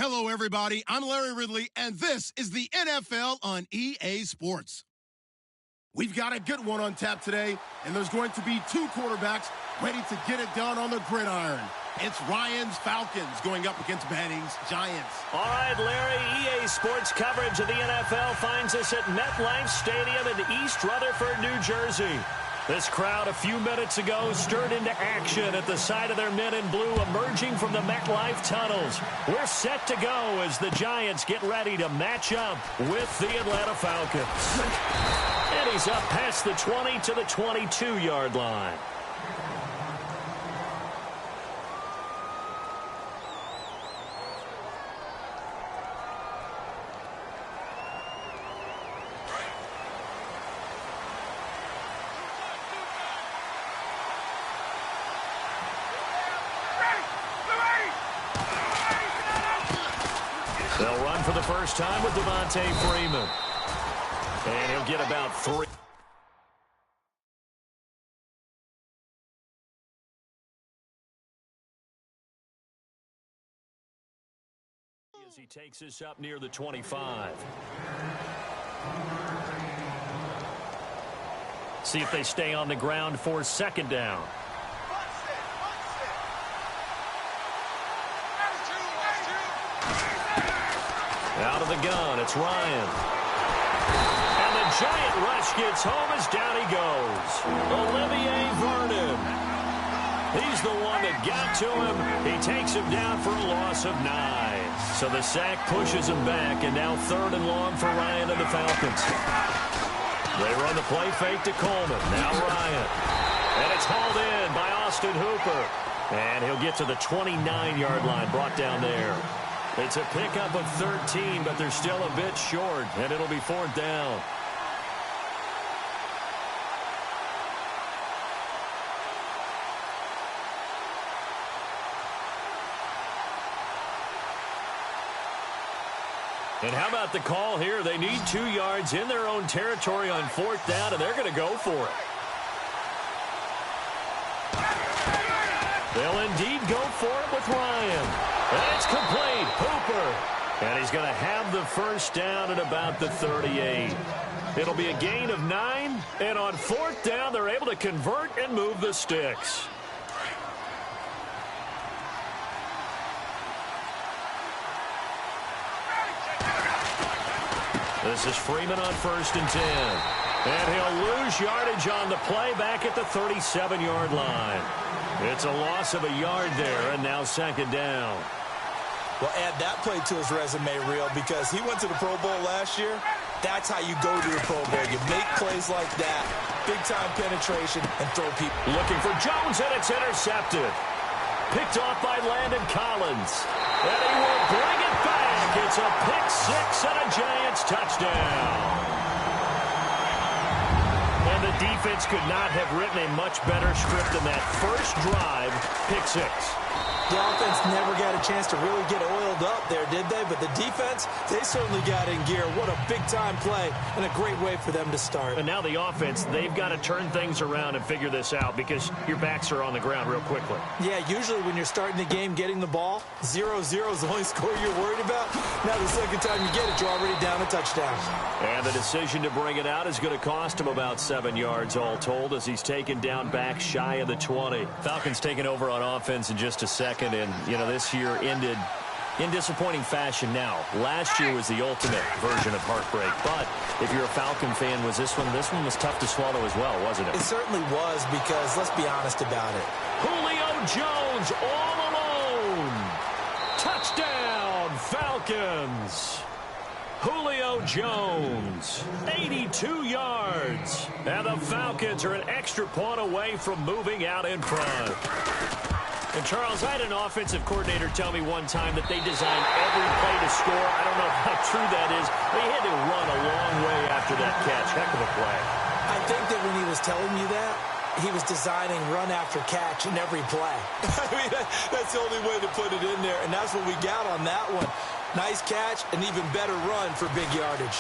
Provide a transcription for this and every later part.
Hello, everybody. I'm Larry Ridley, and this is the NFL on EA Sports. We've got a good one on tap today, and there's going to be two quarterbacks ready to get it done on the gridiron. It's Ryan's Falcons going up against Manning's Giants. All right, Larry, EA Sports coverage of the NFL finds us at MetLife Stadium in East Rutherford, New Jersey. This crowd a few minutes ago stirred into action at the sight of their men in blue emerging from the MetLife tunnels. We're set to go as the Giants get ready to match up with the Atlanta Falcons. And he's up past the 20 to the 22-yard line. They'll run for the first time with Devontae Freeman. And he'll get about 3. As he takes this up near the 25. See if they stay on the ground for second down. Out of the gun, it's Ryan. And the giant rush gets home as down he goes. Olivier Vernon. He's the one that got to him. He takes him down for a loss of 9. So the sack pushes him back, and now 3rd and long for Ryan and the Falcons. They run the play fake to Coleman. Now Ryan. And it's hauled in by Austin Hooper. And he'll get to the 29-yard line, brought down there. It's a pickup of 13, but they're still a bit short, and it'll be 4th down. And how about the call here? They need 2 yards in their own territory on 4th down, and they're going to go for it. They'll indeed go for it with Ryan. And it's complete. Hooper. And he's going to have the first down at about the 38. It'll be a gain of 9. And on 4th down, they're able to convert and move the sticks. This is Freeman on 1st and 10. And he'll lose yardage on the play back at the 37-yard line. It's a loss of a yard there, and now 2nd down. Well, add that play to his resume reel because he went to the Pro Bowl last year. That's how you go to the Pro Bowl. You make plays like that, big-time penetration, and throw people. Looking for Jones, and it's intercepted. Picked off by Landon Collins. And he will bring it back. It's a pick 6 and a Giants touchdown. And the defense could not have written a much better script than that first drive, pick 6. The offense never got a chance to really get oiled up there, did they? But the defense, they certainly got in gear. What a big-time play and a great way for them to start. And now the offense, they've got to turn things around and figure this out because your backs are on the ground real quickly. Yeah, usually when you're starting the game getting the ball, 0-0 is the only score you're worried about. Now the second time you get it, you're already down a touchdown. And the decision to bring it out is going to cost him about 7 yards all told as he's taken down back shy of the 20. Falcons taking over on offense in just a second. And, you know, this year ended in disappointing fashion now. Last year was the ultimate version of heartbreak. But if you're a Falcon fan, this one was tough to swallow as well, wasn't it? It certainly was because, let's be honest about it. Julio Jones all alone. Touchdown, Falcons. Julio Jones, 82 yards. And the Falcons are an extra point away from moving out in front. And, Charles, I had an offensive coordinator tell me one time that they designed every play to score. I don't know how true that is. They had to run a long way after that catch. Heck of a play. I think that when he was telling you that, he was designing run after catch in every play. I mean, that's the only way to put it in there, and that's what we got on that one. Nice catch, an even better run for big yardage.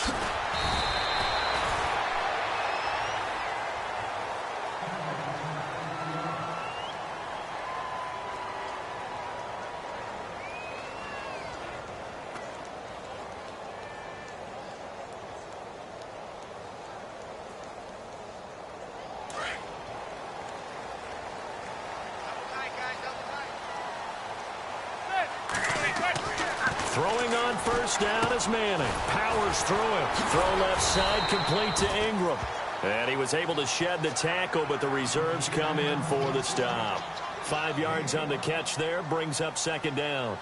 Throwing on first down is Manning. Powers through him. Throw left side complete to Ingram. And he was able to shed the tackle, but the reserves come in for the stop. 5 yards on the catch there, brings up second down.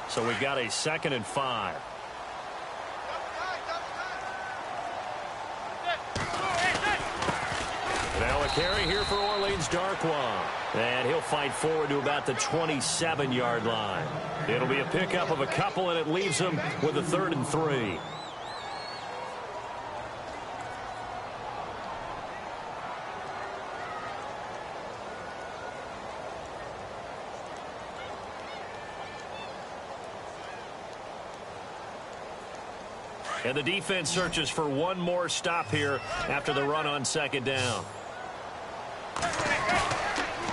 So we've got a 2nd and 5. Now a carry here for Orleans Darkwa. And he'll fight forward to about the 27-yard line. It'll be a pickup of a couple, and it leaves him with a 3rd and 3. And the defense searches for one more stop here after the run on second down.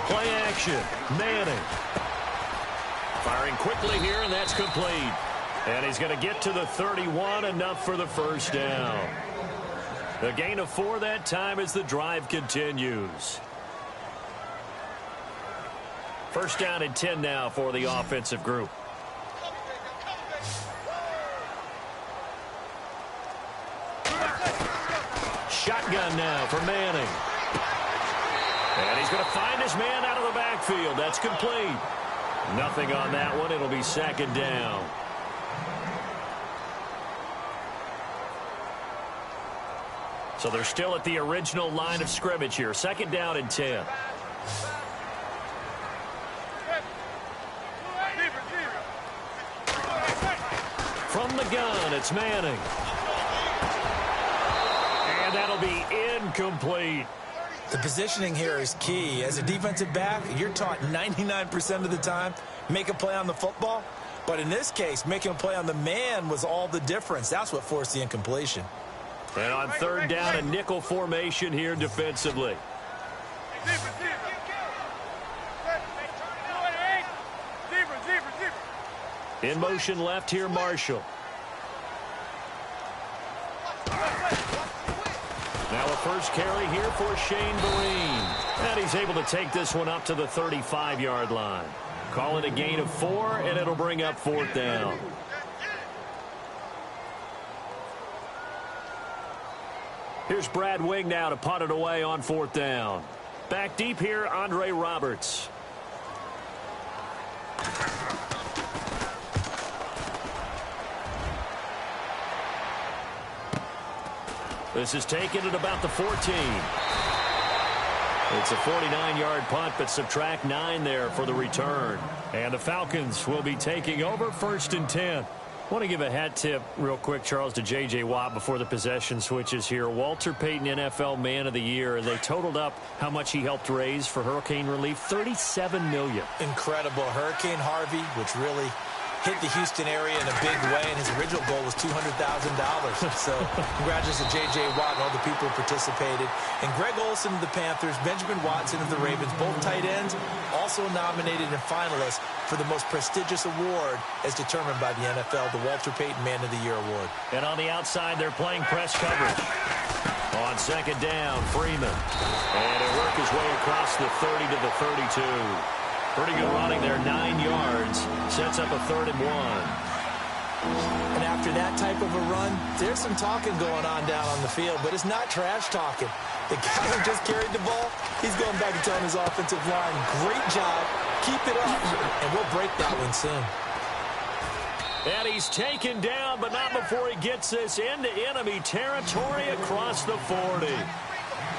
Play action. Manning. Firing quickly here, and that's complete. And he's going to get to the 31, enough for the first down. A gain of 4 that time as the drive continues. First down and 10 now for the offensive group. Shotgun now for Manning. And he's going to find his man out of the backfield. That's complete. Nothing on that one. It'll be second down. So they're still at the original line of scrimmage here. Second down and 10. From the gun, it's Manning. And that'll be incomplete. The positioning here is key. As a defensive back, you're taught 99% of the time, make a play on the football. But in this case, making a play on the man was all the difference. That's what forced the incompletion. And on third down, a nickel formation here defensively. In motion left here, Marshall. Now a first carry here for Shane Vereen. And he's able to take this one up to the 35-yard line. Call it a gain of 4, and it'll bring up 4th down. Here's Brad Wing now to punt it away on 4th down. Back deep here, Andre Roberts. This is taken at about the 14. It's a 49-yard punt, but subtract 9 there for the return. And the Falcons will be taking over 1st and 10. I want to give a hat tip real quick, Charles, to J.J. Watt before the possession switches here. Walter Payton, NFL Man of the Year. They totaled up how much he helped raise for hurricane relief, $37 million. Incredible. Hurricane Harvey, which really hit the Houston area in a big way, and his original goal was $200,000. So congratulations to J.J. Watt and all the people who participated. And Greg Olsen of the Panthers, Benjamin Watson of the Ravens, both tight ends, also nominated and finalists for the most prestigious award as determined by the NFL, the Walter Payton Man of the Year Award. And on the outside, they're playing press coverage. On second down, Freeman. And he'll work his way across the 30 to the 32. Pretty good running there, 9 yards. Sets up a 3rd and 1. And after that type of a run, there's some talking going on down on the field, but it's not trash talking. The guy who just carried the ball, he's going back and telling his offensive line, great job, keep it up, and we'll break that one soon. And he's taken down, but not before he gets this into enemy territory across the 40.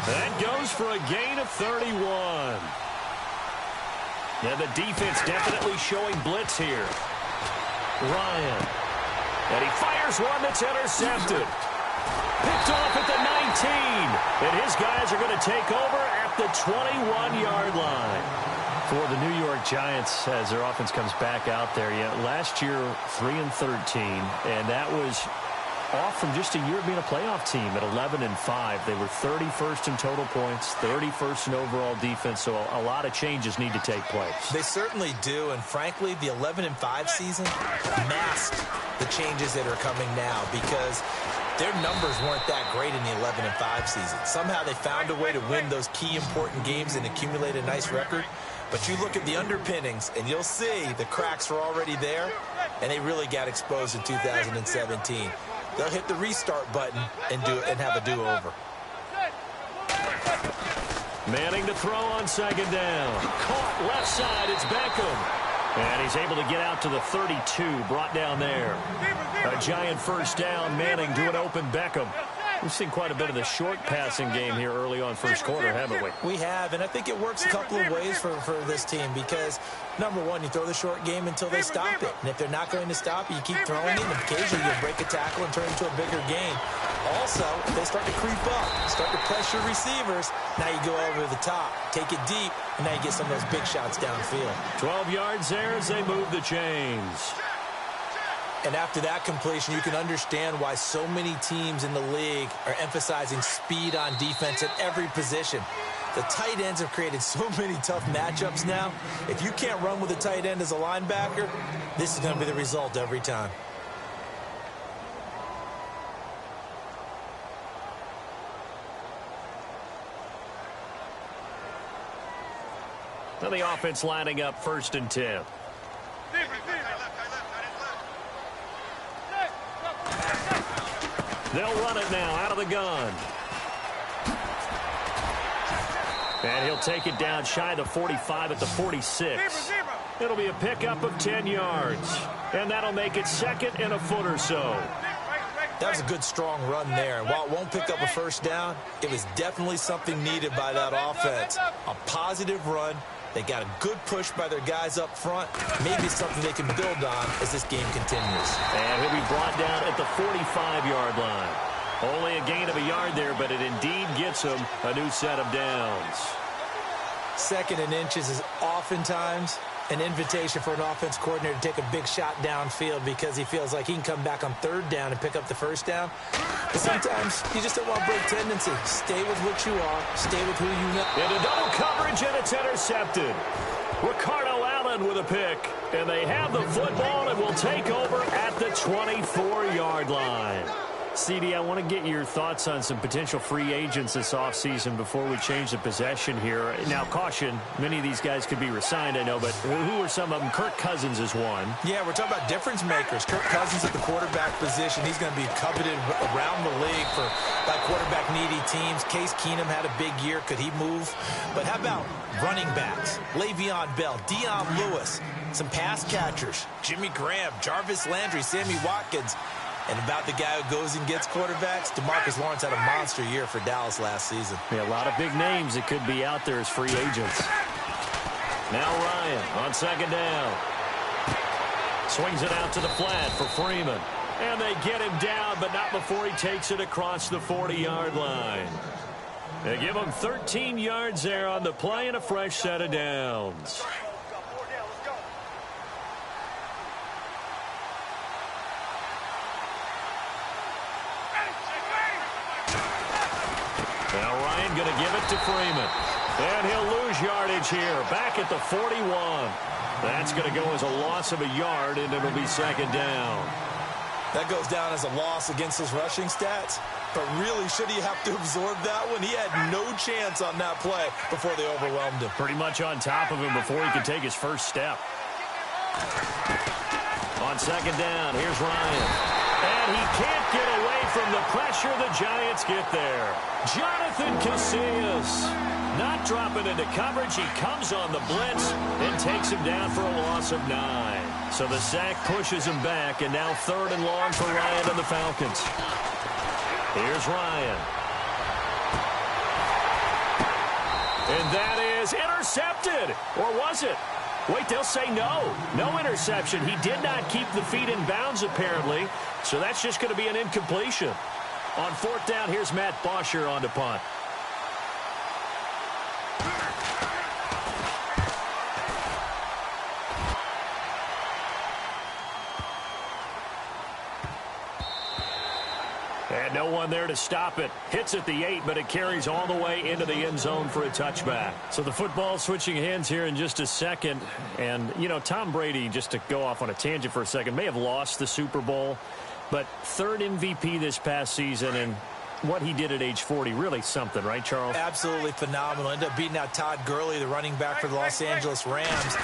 That goes for a gain of 31. And the defense definitely showing blitz here. Ryan. And he fires one that's intercepted. Picked off at the 19. And his guys are going to take over at the 21-yard line. For the New York Giants, as their offense comes back out there, last year 3-13, and that was off from just a year of being a playoff team at 11-5. They were 31st in total points, 31st in overall defense, so a lot of changes need to take place. They certainly do, and frankly, the 11-5 season masked the changes that are coming now because their numbers weren't that great in the 11-5 season. Somehow they found a way to win those key important games and accumulate a nice record. But you look at the underpinnings, and you'll see the cracks are already there, and they really got exposed in 2017. They'll hit the restart button and have a do-over. Manning to throw on second down. Caught left side. It's Beckham. And he's able to get out to the 32, brought down there. A giant first down. Manning to an open Beckham. We've seen quite a bit of the short passing game here early on first quarter, haven't we? We have, and I think it works a couple of ways for this team because, number one, you throw the short game until they stop it. And if they're not going to stop it, you keep throwing it, and occasionally you'll break a tackle and turn into a bigger gain. Also, if they start to creep up, start to pressure receivers, now you go over the top, take it deep, and now you get some of those big shots downfield. 12 yards there as they move the chains. And after that completion, you can understand why so many teams in the league are emphasizing speed on defense at every position. The tight ends have created so many tough matchups now. If you can't run with a tight end as a linebacker, this is going to be the result every time. Now the offense lining up 1st and 10. They'll run it now out of the gun. And he'll take it down shy of the 45 at the 46. It'll be a pickup of 10 yards. And that'll make it 2nd and a foot or so. That was a good, strong run there. While it won't pick up a first down, it was definitely something needed by that offense. A positive run. They got a good push by their guys up front. Maybe something they can build on as this game continues. And he'll be brought down at the 45-yard line. Only a gain of a yard there, but it indeed gets him a new set of downs. 2nd and inches is oftentimes an invitation for an offense coordinator to take a big shot downfield because he feels like he can come back on 3rd down and pick up the first down. But sometimes you just don't want to break tendency. Stay with what you are. Stay with who you know. Into double coverage, and it's intercepted. Ricardo Allen with a pick. And they have the football and will take over at the 24-yard line. CD, I want to get your thoughts on some potential free agents this offseason before we change the possession here. Now, caution, many of these guys could be re-signed, I know, but who are some of them? Kirk Cousins is one. Yeah, we're talking about difference makers. Kirk Cousins at the quarterback position. He's going to be coveted around the league by quarterback-needy teams. Case Keenum had a big year. Could he move? But how about running backs? Le'Veon Bell, Dion Lewis, some pass catchers, Jimmy Graham, Jarvis Landry, Sammy Watkins. And about the guy who goes and gets quarterbacks, DeMarcus Lawrence had a monster year for Dallas last season. Yeah, a lot of big names that could be out there as free agents. Now Ryan on 2nd down. Swings it out to the flat for Freeman. And they get him down, but not before he takes it across the 40-yard line. They give him 13 yards there on the play and a fresh set of downs. Now Ryan going to give it to Freeman. And he'll lose yardage here. Back at the 41. That's going to go as a loss of a yard, and it'll be 2nd down. That goes down as a loss against his rushing stats. But really, should he have to absorb that one? He had no chance on that play before they overwhelmed him. Pretty much on top of him before he could take his first step. On 2nd down, here's Ryan. And he can't get away from the pressure. The Giants get there. Jonathan Casillas not dropping into coverage. He comes on the blitz and takes him down for a loss of 9. So the sack pushes him back, and now 3rd and long for Ryan and the Falcons. Here's Ryan. And that is intercepted. Or was it? Wait, they'll say no. No interception. He did not keep the feet in bounds, apparently. So that's just going to be an incompletion. On 4th down, here's Matt Bosher on to punt. And no one there to stop it. Hits at the 8, but it carries all the way into the end zone for a touchback. So the football switching hands here in just a second. And, you know, Tom Brady, just to go off on a tangent for a second, may have lost the Super Bowl, but 3rd MVP this past season. And what he did at age 40, really something, right, Charles? Absolutely phenomenal. Ended up beating out Todd Gurley, the running back for the Los Angeles Rams.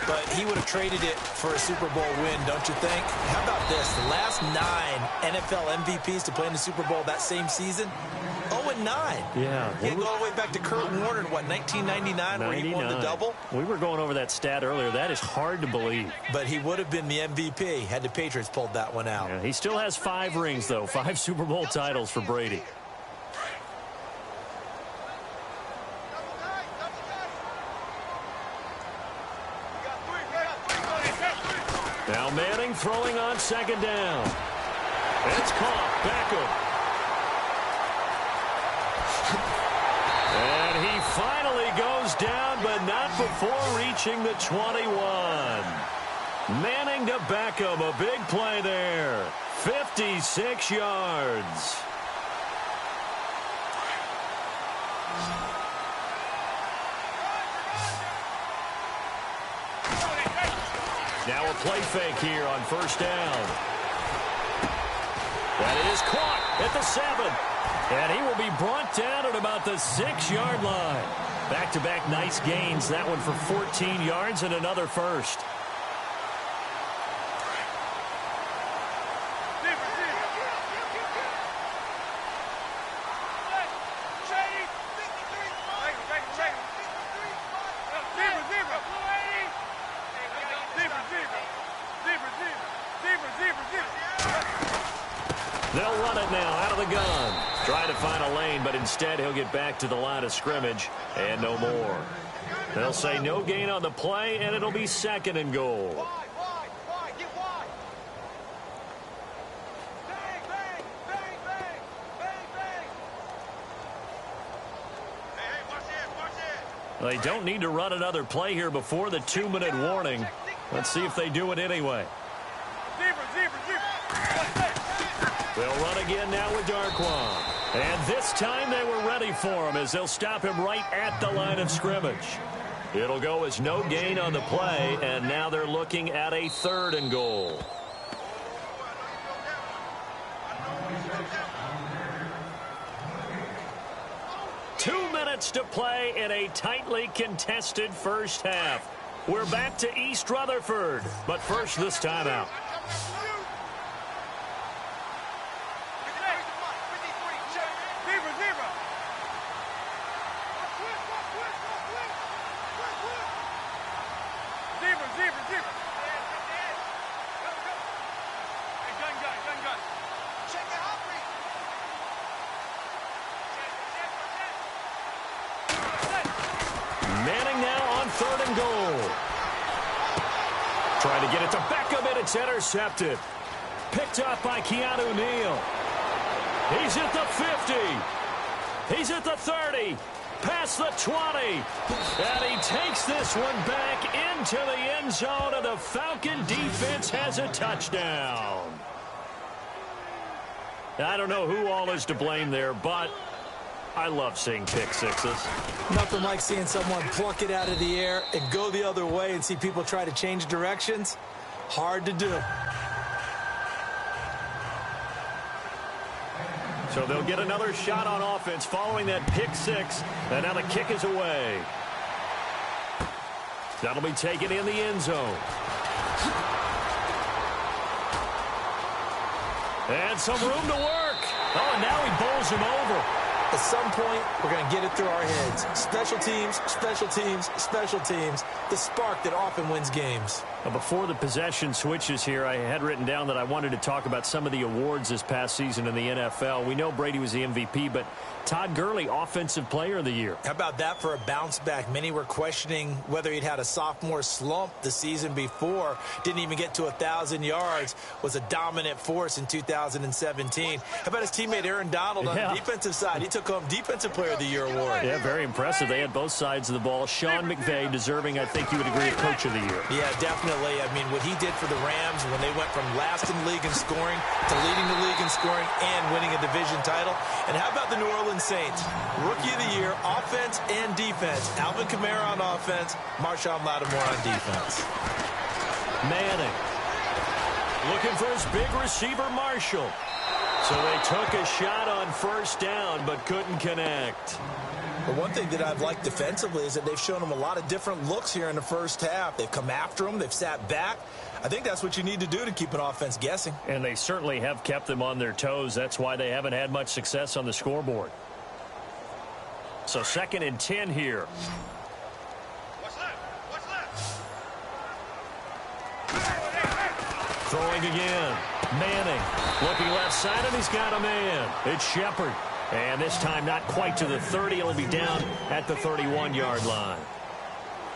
But he would have traded it for a Super Bowl win, don't you think? How about this? The last 9 NFL MVPs to play in the Super Bowl that same season, 0-9. Yeah. You can go all the way back to Kurt Warner in, 1999, where he won the double? We were going over that stat earlier. That is hard to believe. But he would have been the MVP had the Patriots pulled that one out. Yeah, he still has 5 rings, though. 5 Super Bowl titles for Brady. Now Manning throwing on second down. It's caught. Beckham. And he finally goes down, but not before reaching the 21. Manning to Beckham. A big play there. 56 yards. Now a play fake here on first down. That is caught at the 7. And he will be brought down at about the 6-yard line. Back-to-back nice gains. That one for 14 yards and another first. They'll run it now out of the gun. Try to find a lane, but instead he'll get back to the line of scrimmage and no more. They'll say no gain on the play, and it'll be 2nd and goal. They don't need to run another play here before the 2-minute warning. Let's see if they do it anyway. They'll run again now with Darquan. And this time they were ready for him as they'll stop him right at the line of scrimmage. It'll go as no gain on the play, and now they're looking at a 3rd and goal. Two minutes to play in a tightly contested first half. We're back to East Rutherford, but first this timeout. Manning now on 3rd and goal. Trying to get it to Beckham, and it's intercepted. Picked up by Keanu Neal. He's at the 50. He's at the 30. Past the 20. And he takes this one back into the end zone, and the Falcon defense has a touchdown. I don't know who all is to blame there, but I love seeing pick sixes. Nothing like seeing someone pluck it out of the air and go the other way and see people try to change directions. Hard to do. So they'll get another shot on offense following that pick six. And now the kick is away. That'll be taken in the end zone. And some room to work. Oh, and now he bowls him over. At some point, we're going to get it through our heads. Special teams, special teams, special teams. The spark that often wins games. Now, before the possession switches here, I had written down that I wanted to talk about some of the awards this past season in the NFL. We know Brady was the MVP, but Todd Gurley, Offensive Player of the Year. How about that for a bounce back? Many were questioning whether he'd had a sophomore slump the season before. Didn't even get to 1,000 yards. Was a dominant force in 2017. How about his teammate Aaron Donald on the defensive side? He took home Defensive Player of the Year award. Yeah, very impressive. They had both sides of the ball. Sean McVay deserving, I think you would agree, Coach of the Year. Yeah, definitely. I mean, what he did for the Rams when they went from last in the league in scoring to leading the league in scoring and winning a division title. And how about the New Orleans Saints? Rookie of the Year, offense and defense. Alvin Kamara on offense, Marshawn Lattimore on defense. Manning looking for his big receiver, Marshall. So they took a shot on first down, but couldn't connect. But one thing that I've liked defensively is that they've shown them a lot of different looks here in the first half. They've come after them. They've sat back. I think that's what you need to do to keep an offense guessing. And they certainly have kept them on their toes. That's why they haven't had much success on the scoreboard. So 2nd and 10 here. Throwing again. Manning looking left side, and he's got a man. It's Shepard. And this time not quite to the 30. It'll be down at the 31-yard line.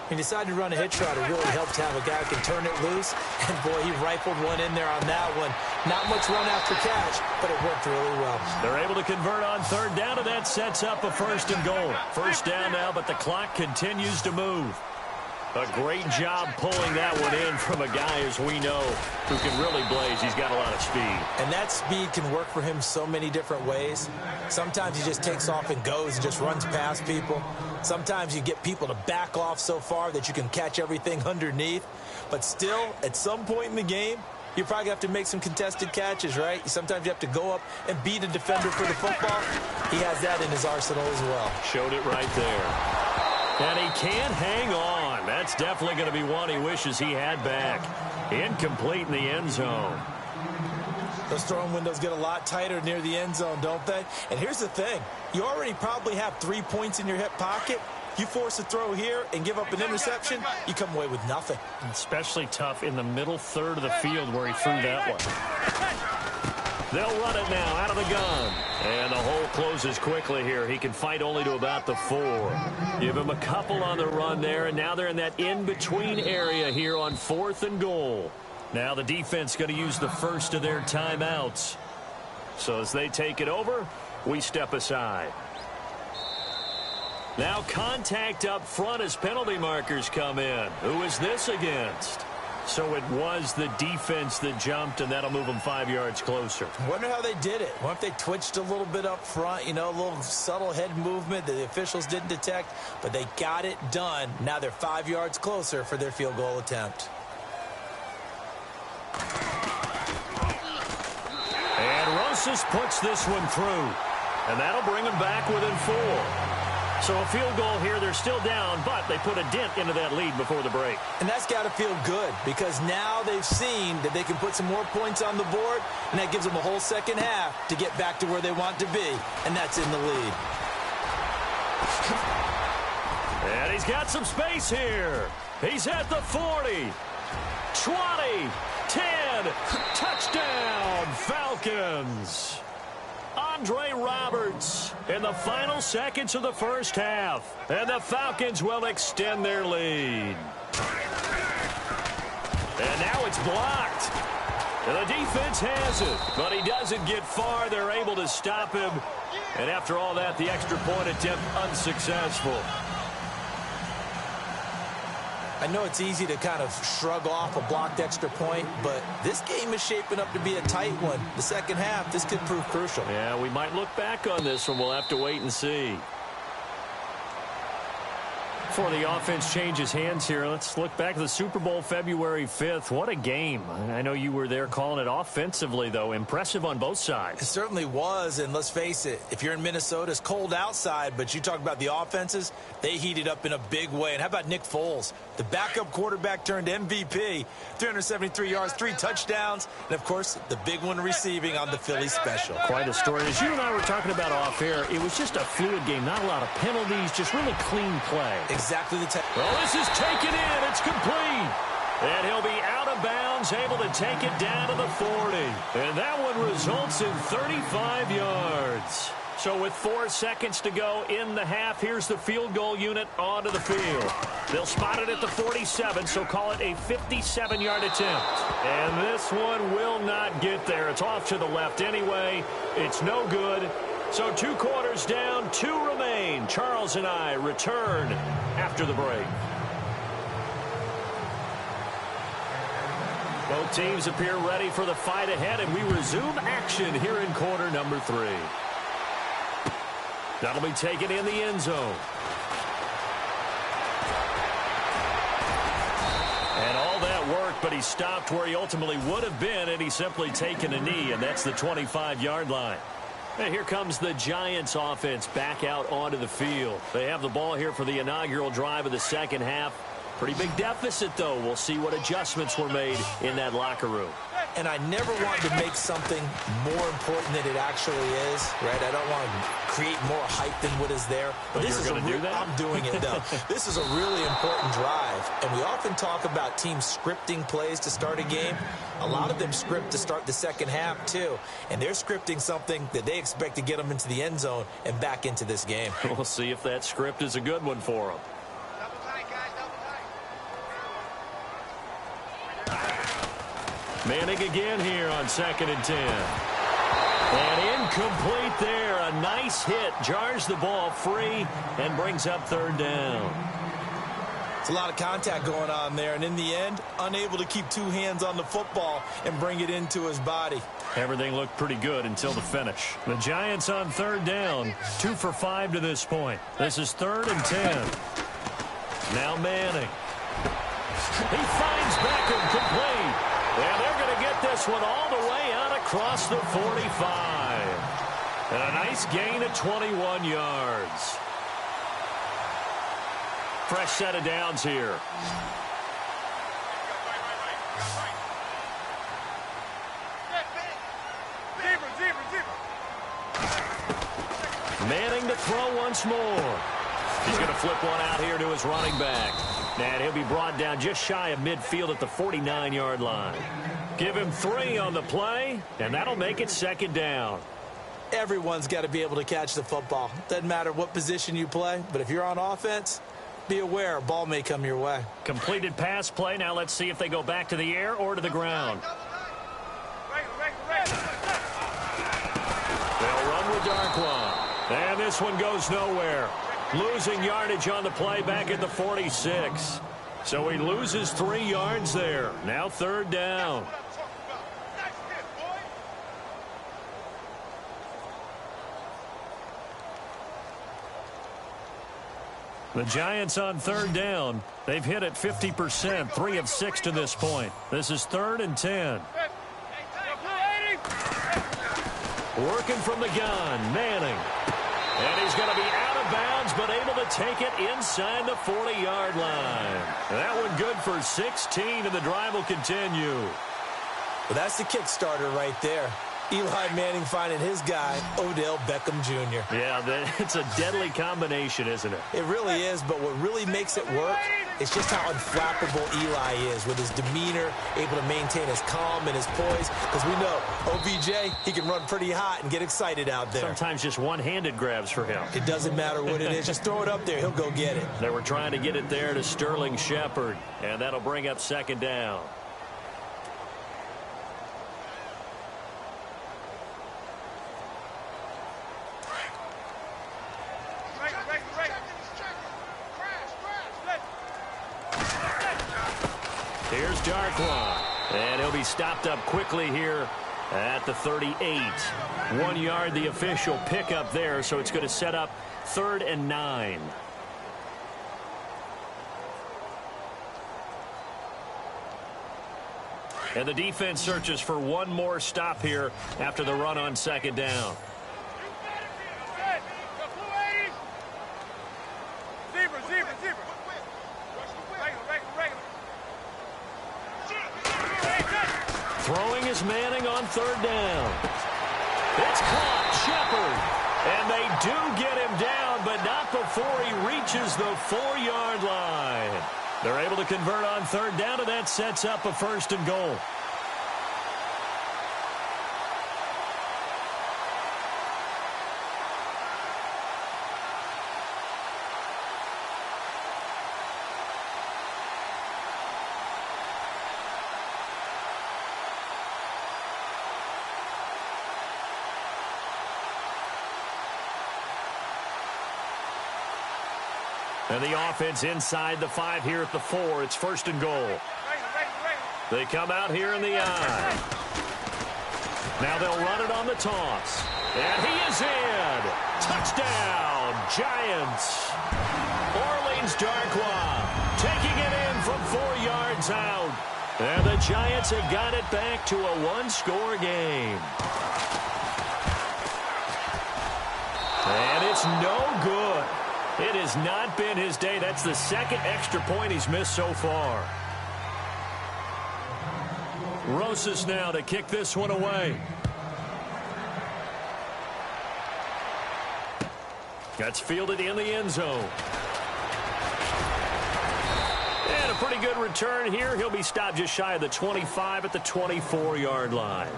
He decided to run a hitch route. It really helped to have a guy who can turn it loose. And, boy, he rifled one in there on that one. Not much run after catch, but it worked really well. They're able to convert on 3rd down, and that sets up a 1st and goal. First down now, but the clock continues to move. A great job pulling that one in from a guy, as we know, who can really blaze. He's got a lot of speed. And that speed can work for him so many different ways. Sometimes he just takes off and goes and just runs past people. Sometimes you get people to back off so far that you can catch everything underneath. But still, at some point in the game, you probably have to make some contested catches, right? Sometimes you have to go up and beat a defender for the football. He has that in his arsenal as well. Showed it right there. And he can't hang on. That's definitely going to be one he wishes he had back. Incomplete in the end zone. Those throwing windows get a lot tighter near the end zone, don't they? And here's the thing. You already probably have 3 points in your hip pocket. You force a throw here and give up an interception, you come away with nothing. Especially tough in the middle third of the field where he threw that one. They'll run it now out of the gun. And the hole closes quickly here. He can fight only to about the 4. Give him a couple on the run there, and now they're in that in-between area here on 4th and goal. Now the defense going to use the first of their timeouts. So as they take it over, we step aside. Now contact up front as penalty markers come in. Who is this against? So it was the defense that jumped, and that'll move them 5 yards closer. Wonder how they did it. What if they twitched a little bit up front, you know, a little subtle head movement that the officials didn't detect, but they got it done. Now they're 5 yards closer for their field goal attempt. And Rosas puts this one through, and that'll bring them back within 4. So a field goal here, they're still down, but they put a dent into that lead before the break. And that's got to feel good because now they've seen that they can put some more points on the board, and that gives them a whole second half to get back to where they want to be, and that's in the lead. And he's got some space here. He's at the 40, 20, 10, touchdown, Falcons. Andre Roberts in the final seconds of the first half. And the Falcons will extend their lead. And now it's blocked. And the defense has it, but he doesn't get far. They're able to stop him. And after all that, the extra point attempt unsuccessful. I know it's easy to kind of shrug off a blocked extra point, but this game is shaping up to be a tight one. The second half, this could prove crucial. Yeah, we might look back on this one. We'll have to wait and see. Before the offense changes hands here, let's look back at the Super Bowl February 5th. What a game. I know you were there calling it offensively, though. Impressive on both sides. It certainly was, and let's face it, if you're in Minnesota, it's cold outside, but you talk about the offenses, they heated up in a big way. And how about Nick Foles? The backup quarterback turned MVP, 373 yards, 3 touchdowns, and, of course, the big one receiving on the Philly special. Quite a story. As you and I were talking about off air, it was just a fluid game, not a lot of penalties, just really clean play. Exactly the type. Well, this is taken in. It's complete. And he'll be out of bounds, able to take it down to the 40. And that one results in 35 yards. So with 4 seconds to go in the half, here's the field goal unit onto the field. They'll spot it at the 47, so call it a 57-yard attempt. And this one will not get there. It's off to the left anyway. It's no good. So 2 quarters down, 2 remain. Charles and I return after the break. Both teams appear ready for the fight ahead, and we resume action here in quarter number 3. That'll be taken in the end zone. And all that work but he stopped where he ultimately would have been had he simply taken a knee, and that's the 25-yard line. And here comes the Giants offense back out onto the field. They have the ball here for the inaugural drive of the second half. Pretty big deficit, though. We'll see what adjustments were made in that locker room. And I never want to make something more important than it actually is, right? I don't want to create more hype than what is there. But this is going to do that? I'm doing it, though. This is a really important drive. And we often talk about teams scripting plays to start a game. A lot of them script to start the second half, too. And they're scripting something that they expect to get them into the end zone and back into this game. We'll see if that script is a good one for them. Manning again here on 2nd and 10. And incomplete there. A nice hit. Jars the ball free and brings up 3rd down. It's a lot of contact going on there. And in the end, unable to keep 2 hands on the football and bring it into his body. Everything looked pretty good until the finish. The Giants on 3rd down. 2 for 5 to this point. This is 3rd and 10. Now Manning. He finds Beckham complete. And they're going to get this one all the way out across the 45. And a nice gain of 21 yards. Fresh set of downs here. Manning to throw once more. He's going to flip one out here to his running back. And he'll be brought down just shy of midfield at the 49-yard line. Give him 3 on the play, and that'll make it 2nd down. Everyone's got to be able to catch the football. Doesn't matter what position you play, but if you're on offense, be aware a ball may come your way. Completed pass play. Now let's see if they go back to the air or to the ground. They'll run with Darkwa. And this one goes nowhere. Losing yardage on the play back at the 46. So he loses 3 yards there. Now 3rd down. The Giants on 3rd down. They've hit it 50%, 3 of 6 to this point. This is 3rd and 10. Working from the gun, Manning. And he's going to be out of bounds, but able to take it inside the 40-yard line. That one good for 16, and the drive will continue. Well, that's the kickstarter right there. Eli Manning finding his guy, Odell Beckham Jr. Yeah, it's a deadly combination, isn't it? It really is, but what really makes it work is just how unflappable Eli is with his demeanor, able to maintain his calm and his poise. Because we know, OBJ, he can run pretty hot and get excited out there. Sometimes just one-handed grabs for him. It doesn't matter what it is. Just throw it up there. He'll go get it. They were trying to get it there to Sterling Shepard, and that'll bring up 2nd down. Here's Darkwa, and he'll be stopped up quickly here at the 38. 1 yard, the official pickup there, so it's going to set up 3rd and 9. And the defense searches for one more stop here after the run on 2nd down. Throwing is Manning on 3rd down. It's caught, Shepard. And they do get him down, but not before he reaches the 4-yard line. They're able to convert on 3rd down, and that sets up a 1st and goal. And the offense inside the 5 here at the 4. It's 1st and goal. They come out here in the I. Now they'll run it on the toss. And he is in. Touchdown, Giants. Orleans Darkwa taking it in from 4 yards out. And the Giants have got it back to a one-score game. And it's no good. It has not been his day. That's the second extra point he's missed so far. Rosas now to kick this one away. That's fielded in the end zone. And a pretty good return here. He'll be stopped just shy of the 25 at the 24-yard line.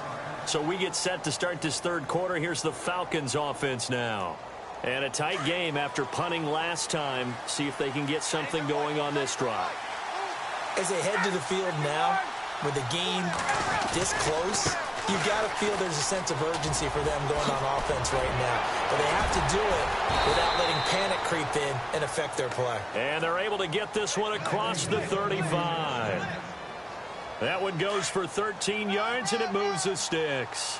So we get set to start this third quarter. Here's the Falcons offense now. And a tight game after punting last time. See if they can get something going on this drive. As they head to the field now, with the game this close, you've got to feel there's a sense of urgency for them going on offense right now. But they have to do it without letting panic creep in and affect their play. And they're able to get this one across the 35. That one goes for 13 yards, and it moves the sticks.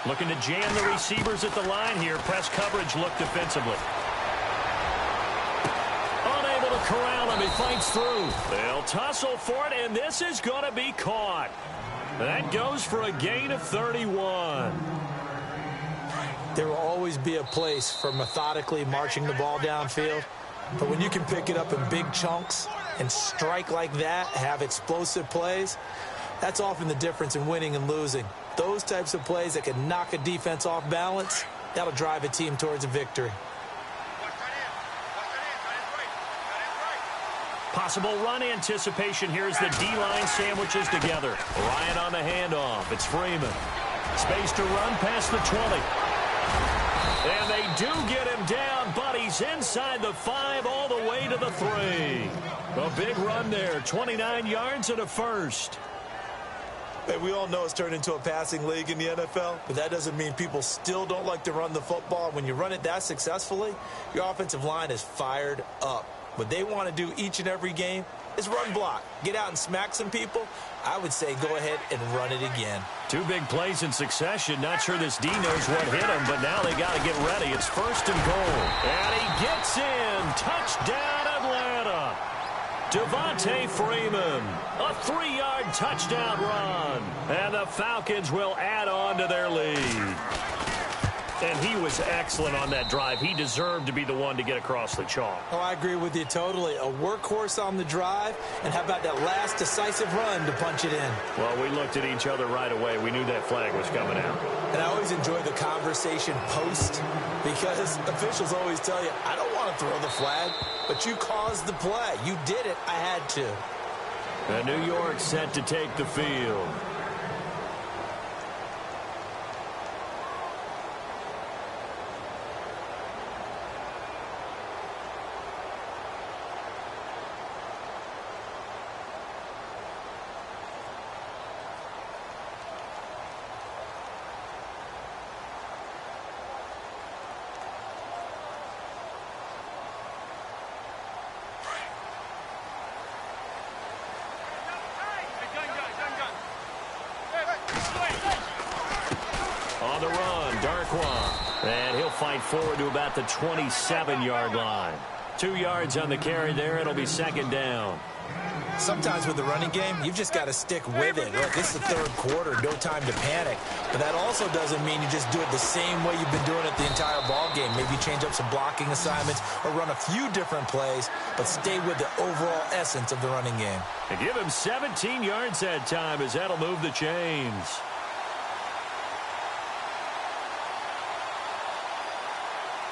Looking to jam the receivers at the line here. Press coverage look defensively. Unable to corral him. He fights through. They'll tussle for it, and this is going to be caught. That goes for a gain of 31. There will always be a place for methodically marching the ball downfield. But when you can pick it up in big chunks and strike like that, have explosive plays, that's often the difference in winning and losing. Those types of plays that can knock a defense off balance, that'll drive a team towards a victory. Possible run anticipation here as the D-line sandwiches together. Ryan on the handoff. It's Freeman. Space to run past the 20. And they do get him down, but he's inside the 5 all the way to the 3. A big run there, 29 yards and a first. Hey, we all know it's turned into a passing league in the NFL, but that doesn't mean people still don't like to run the football. When you run it that successfully, your offensive line is fired up. What they want to do each and every game is run block. Get out and smack some people. I would say go ahead and run it again. 2 big plays in succession. Not sure this D knows what hit him, but now they got to get ready. It's 1st and goal. And he gets in. Touchdown, Atlanta. Devontae Freeman, a 3-yard touchdown run. And the Falcons will add on to their lead. And he was excellent on that drive. He deserved to be the one to get across the chalk. Oh, I agree with you totally. A workhorse on the drive. And how about that last decisive run to punch it in? Well, we looked at each other right away. We knew that flag was coming out. And I always enjoy the conversation post because officials always tell you, I don't want to throw the flag, but you caused the play. You did it. I had to. And New York set to take the field. On the run, Darkwa. And he'll fight forward to about the 27-yard line. 2 yards on the carry there. It'll be 2nd down. Sometimes with the running game, you've just got to stick with it. Look, this is the 3rd quarter, no time to panic. But that also doesn't mean you just do it the same way you've been doing it the entire ball game. Maybe change up some blocking assignments or run a few different plays, but stay with the overall essence of the running game. And give him 17 yards that time as that'll move the chains.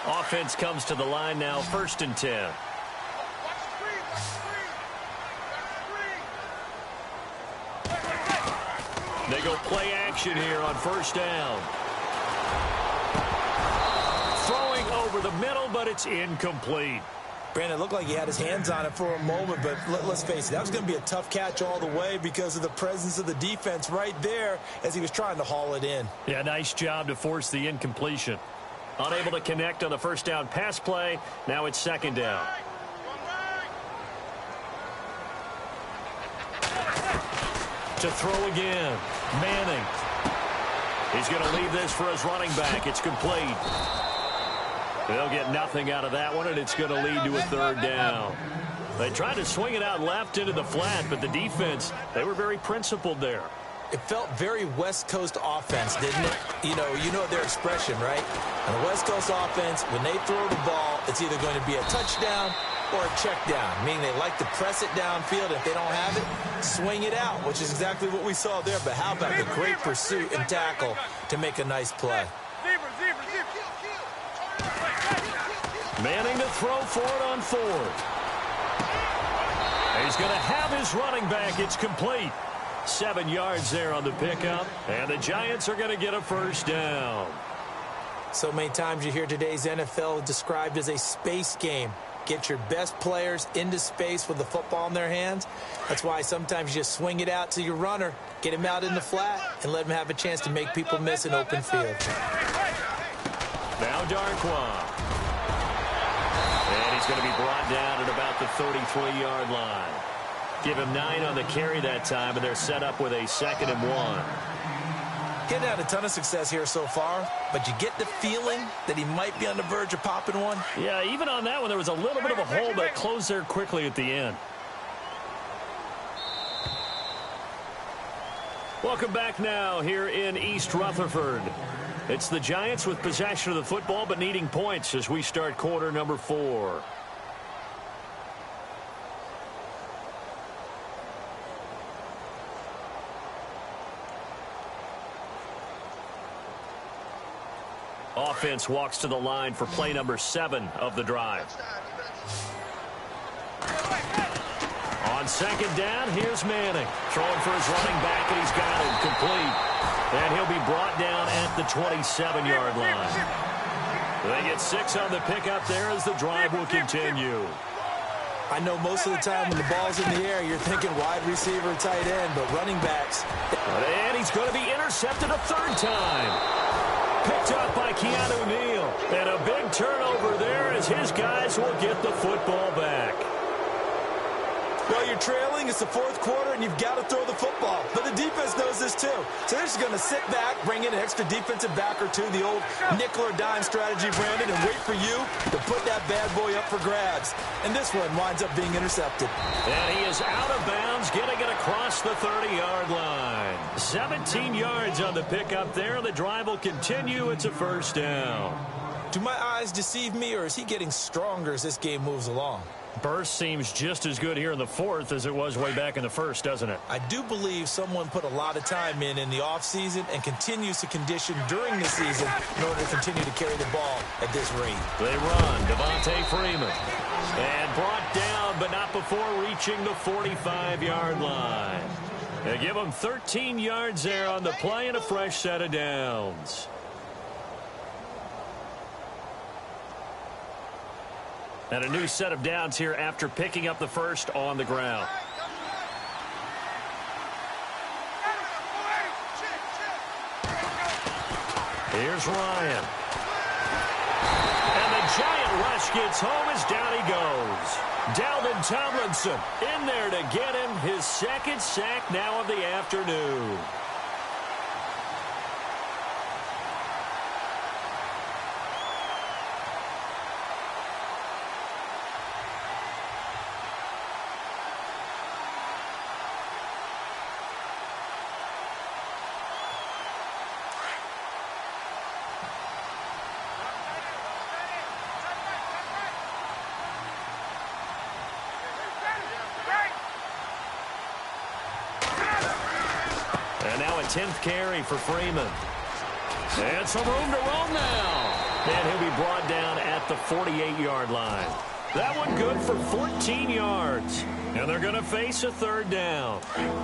Offense comes to the line now, 1st and 10. They go play action here on 1st down. Throwing over the middle, but it's incomplete. Brandon, it looked like he had his hands on it for a moment, but let's face it, that was going to be a tough catch all the way because of the presence of the defense right there as he was trying to haul it in. Yeah, nice job to force the incompletion. Unable to connect on the 1st down pass play. Now it's 2nd down. To throw again. Manning. He's going to leave this for his running back. It's complete. They'll get nothing out of that one, and it's going to lead to a 3rd down. They tried to swing it out left into the flat, but the defense, they were very principled there. It felt very West Coast offense, didn't it? You know their expression, right? On the West Coast offense, when they throw the ball, it's either going to be a touchdown or a check down, meaning they like to press it downfield. If they don't have it, swing it out, which is exactly what we saw there. But how about the great pursuit and tackle to make a nice play? Manning to throw for it on fourth. He's going to have his running back. It's complete. 7 yards there on the pickup, and the Giants are going to get a first down. So many times you hear today's NFL described as a space game. Get your best players into space with the football in their hands. That's why sometimes you just swing it out to your runner, get him out in the flat, and let him have a chance to make people miss an open field. Now Darkwa. And he's going to be brought down at about the 33-yard line. Give him 9 on the carry that time, and they're set up with a 2nd and 1. Getting had a ton of success here so far, but you get the feeling that he might be on the verge of popping one. Yeah, even on that one, there was a little bit of a hole, but it closed there quickly at the end. Welcome back now here in East Rutherford. It's the Giants with possession of the football, but needing points as we start quarter number 4. Offense walks to the line for play number 7 of the drive. On 2nd down, here's Manning. Throwing for his running back, and he's got him complete. And he'll be brought down at the 27-yard line. They get 6 on the pickup there as the drive will continue. I know most of the time when the ball's in the air, you're thinking wide receiver, tight end, but running backs. And he's going to be intercepted a 3rd time. Picked up by Keanu Neal. And a big turnover there as his guys will get the football back. Well, you're trailing. It's the 4th quarter, and you've got to throw the football. But the defense knows this, too. So they're just going to sit back, bring in an extra defensive back or two, the old nickel or dime strategy, Brandon, and wait for you to put that bad boy up for grabs. And this one winds up being intercepted. And he is out of bounds, getting it across the 30-yard line. 17 yards on the pickup there. The drive will continue. It's a first down. Do my eyes deceive me, or is he getting stronger as this game moves along? Burst seems just as good here in the 4th as it was way back in the 1st, doesn't it? I do believe someone put a lot of time in the offseason and continues to condition during the season in order to continue to carry the ball at this rate. They run. Devontae Freeman. And brought down, but not before reaching the 45-yard line. They give him 13 yards there on the play and a fresh set of downs. And a new set of downs here after picking up the first on the ground. Here's Ryan. And the giant rush gets home as down he goes. Dalvin Tomlinson in there to get him his 2nd sack now of the afternoon. And now a 10th carry for Freeman. And some room to roam now. And he'll be brought down at the 48-yard line. That one good for 14 yards. And they're going to face a 3rd down.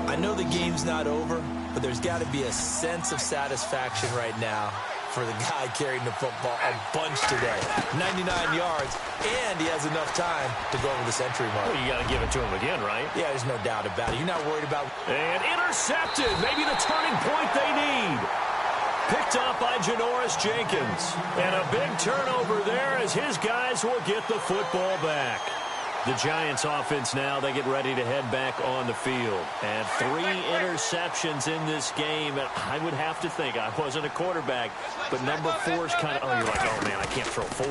I know the game's not over, but there's got to be a sense of satisfaction right now for the guy carrying the football a bunch today. 99 yards, and he has enough time to go over the century mark. Well, you got to give it to him again, right? Yeah, there's no doubt about it. You're not worried about... And intercepted. Maybe the turning point they need. Picked up by Janoris Jenkins. And a big turnover there as his guys will get the football back. The Giants offense now, they get ready to head back on the field. And 3 interceptions in this game. And I would have to think, I wasn't a quarterback, but number 4 is kind of, you're like, oh, man, I can't throw 4.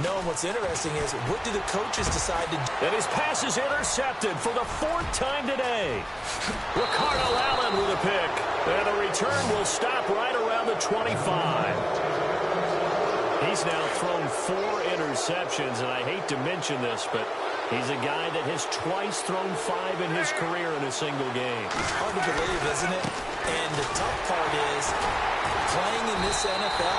No, what's interesting is, what do the coaches decide to do? And his pass is intercepted for the 4th time today. Ricardo Allen with a pick. And the return will stop right around the 25. He's now thrown 4 interceptions, and I hate to mention this, but he's a guy that has twice thrown 5 in his career in a single game. Hard to believe, isn't it? And the tough part is, playing in this NFL,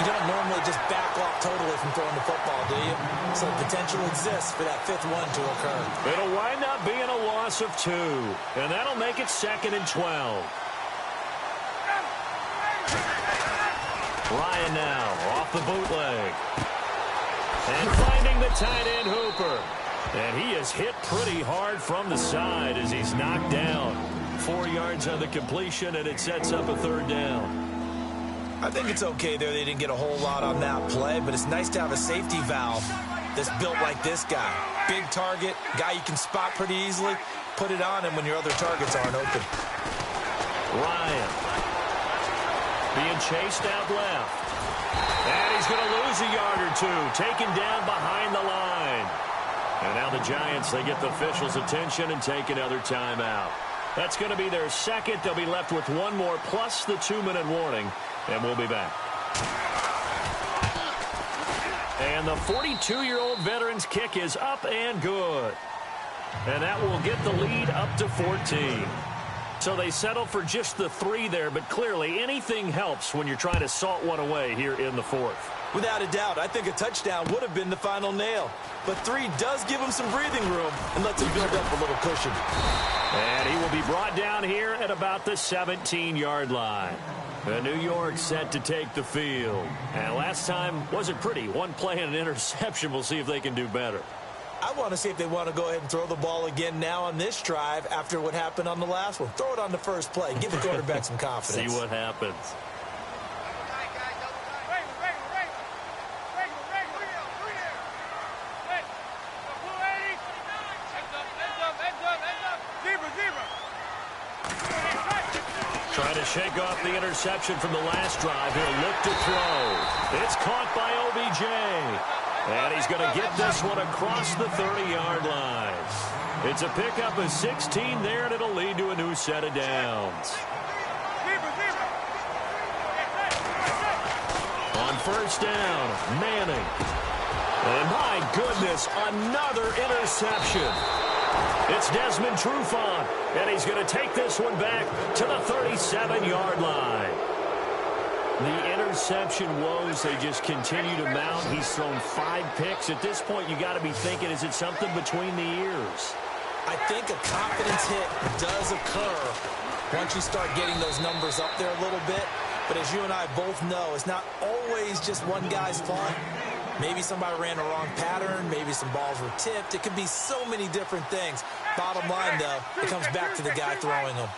you don't normally just back off totally from throwing the football, do you? So the potential exists for that 5th one to occur. It'll wind up being a loss of 2, and that'll make it 2nd and 12. Ryan now off the bootleg. And finding the tight end Hooper. And he is hit pretty hard from the side as he's knocked down. 4 yards on the completion, and it sets up a 3rd down. I think it's okay there. They didn't get a whole lot on that play, but it's nice to have a safety valve that's built like this guy. Big target, guy you can spot pretty easily. Put it on him when your other targets aren't open. Ryan being chased out left. And he's going to lose a yard or 2, taken down behind the line. And now the Giants, they get the officials' attention and take another timeout. That's going to be their 2nd. They'll be left with 1 more plus the 2-minute warning, and we'll be back. And the 42-year-old veteran's kick is up and good. And that will get the lead up to 14. So they settle for just the 3 there, but clearly anything helps when you're trying to salt one away here in the 4th. Without a doubt, I think a touchdown would have been the final nail. But 3 does give him some breathing room and lets him build up a little cushion. And he will be brought down here at about the 17-yard line. The New York set to take the field. And last time wasn't pretty. 1 play and an interception. We'll see if they can do better. I want to see if they want to go ahead and throw the ball again now on this drive after what happened on the last one. Throw it on the first play. Give the quarterback some confidence. See what happens. Trying to shake off the interception from the last drive. He'll look to throw. It's caught by OBJ. And he's going to get this one across the 30-yard line. It's a pickup of 16 there, and it'll lead to a new set of downs. On 1st down, Manning. And my goodness, another interception. It's Desmond Trufant, and he's going to take this one back to the 37-yard line. The interception woes, they just continue to mount. He's thrown 5 picks. At this point, you got to be thinking, is it something between the ears? I think a confidence hit does occur once you start getting those numbers up there a little bit. But as you and I both know, it's not always just one guy's fault. Maybe somebody ran a wrong pattern. Maybe some balls were tipped. It could be so many different things. Bottom line, though, it comes back to the guy throwing them.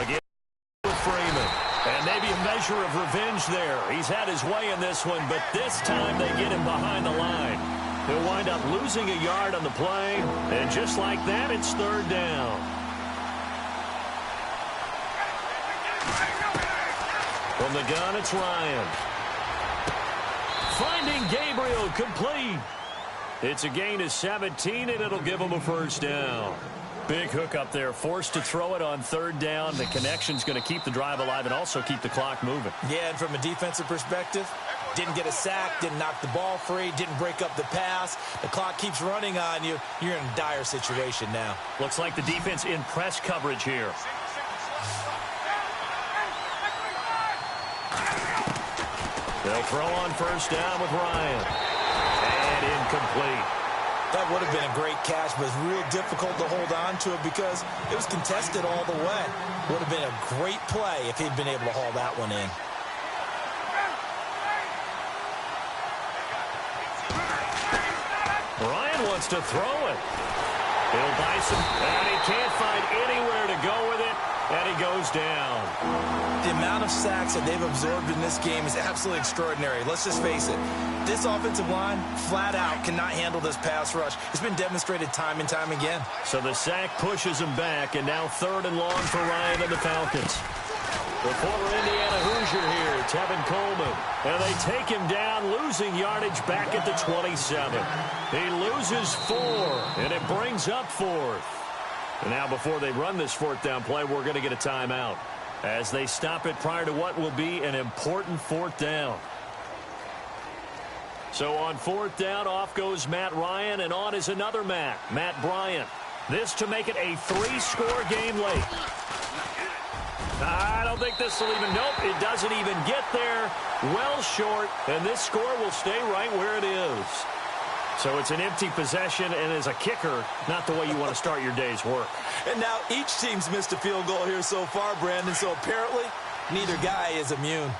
Again with Freeman. And maybe a measure of revenge there. He's had his way in this one, but this time they get him behind the line. He'll wind up losing a yard on the play. And just like that, it's 3rd down. From the gun, it's Ryan. Finding Gabriel complete. It's a gain of 17, and it'll give him a 1st down. Big hook up there, forced to throw it on 3rd down. The connection's going to keep the drive alive and also keep the clock moving. Yeah, and from a defensive perspective, didn't get a sack, didn't knock the ball free, didn't break up the pass. The clock keeps running on you. You're in a dire situation now. Looks like the defense in press coverage here. They'll throw on 1st down with Ryan. And incomplete. That would have been a great catch, but it's real difficult to hold on to it because it was contested all the way. Would have been a great play if he'd been able to haul that one in. Ryan wants to throw it. He'll buy some, and he can't find anywhere to go with it. and he goes down. The amount of sacks that they've absorbed in this game is absolutely extraordinary. Let's just face it. This offensive line, flat out, cannot handle this pass rush. It's been demonstrated time and time again. So the sack pushes him back, and now 3rd and long for Ryan and the Falcons. The former Indiana Hoosier here, Tevin Coleman. And they take him down, losing yardage back at the 27. He loses 4, and it brings up 4th. And now before they run this 4th down play, we're going to get a timeout as they stop it prior to what will be an important 4th down. So on 4th down, off goes Matt Ryan, and on is another Matt Bryant. This to make it a 3-score game late. I don't think this will even, nope, it doesn't even get there. Well short, and this score will stay right where it is. So it's an empty possession, and as a kicker, not the way you want to start your day's work. And now each team's missed a field goal here so far, Brandon, so apparently neither guy is immune.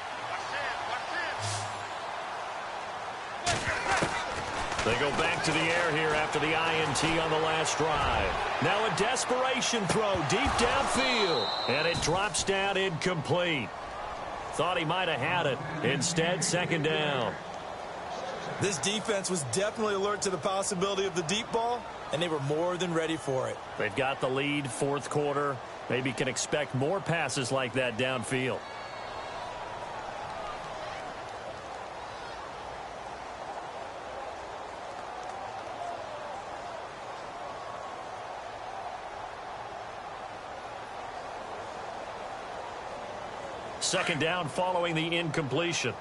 They go back to the air here after the INT on the last drive. Now a desperation throw deep downfield, and it drops down incomplete. Thought he might have had it. Instead, 2nd down. This defense was definitely alert to the possibility of the deep ball, and they were more than ready for it. They've got the lead, 4th quarter. Maybe can expect more passes like that downfield. Second down following the incompletion.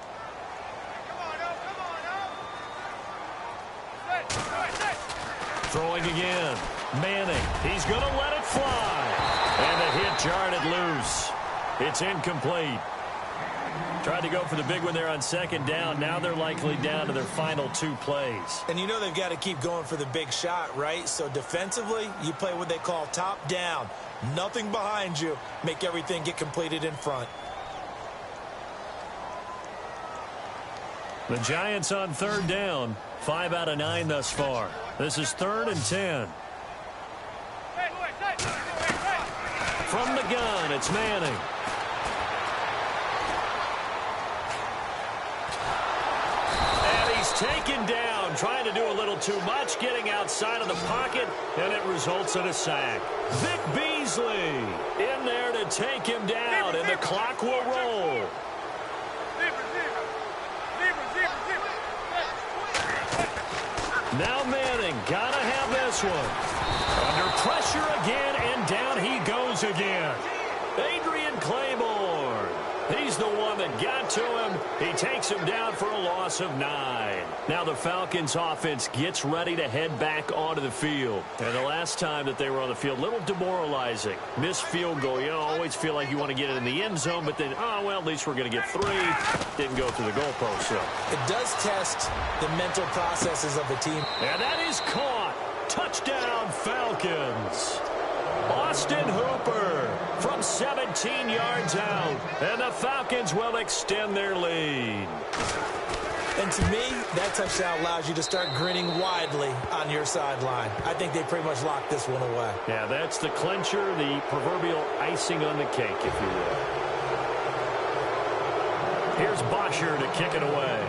Throwing again. Manning. He's going to let it fly. And the hit jarred it loose. It's incomplete. Tried to go for the big one there on 2nd down. Now they're likely down to their final 2 plays. And you know they've got to keep going for the big shot, right? So defensively, you play what they call top down. Nothing behind you. Make everything get completed in front. The Giants on 3rd down. 5 out of 9 thus far. This is 3rd and 10. From the gun, it's Manning. And he's taken down, trying to do a little too much, getting outside of the pocket, and it results in a sack. Vic Beasley in there to take him down, and the clock will roll. Now Manning, gotta have this one. Under pressure again, and down he goes again. Adrian Claiborne. He's the one that got to him. He takes him down for a loss of 9. Now the Falcons offense gets ready to head back onto the field. And the last time that they were on the field, a little demoralizing. Missed field goal. You always feel like you want to get it in the end zone, but then, oh, well, at least we're going to get 3. Didn't go through the goalpost, so. It does test the mental processes of the team. And that is caught. Touchdown, Falcons. Austin Hooper from 17 yards out. And the Falcons will extend their lead. And to me, that touchdown allows you to start grinning widely on your sideline. I think they pretty much locked this one away. Yeah, that's the clincher, the proverbial icing on the cake, if you will. Here's Bosher to kick it away.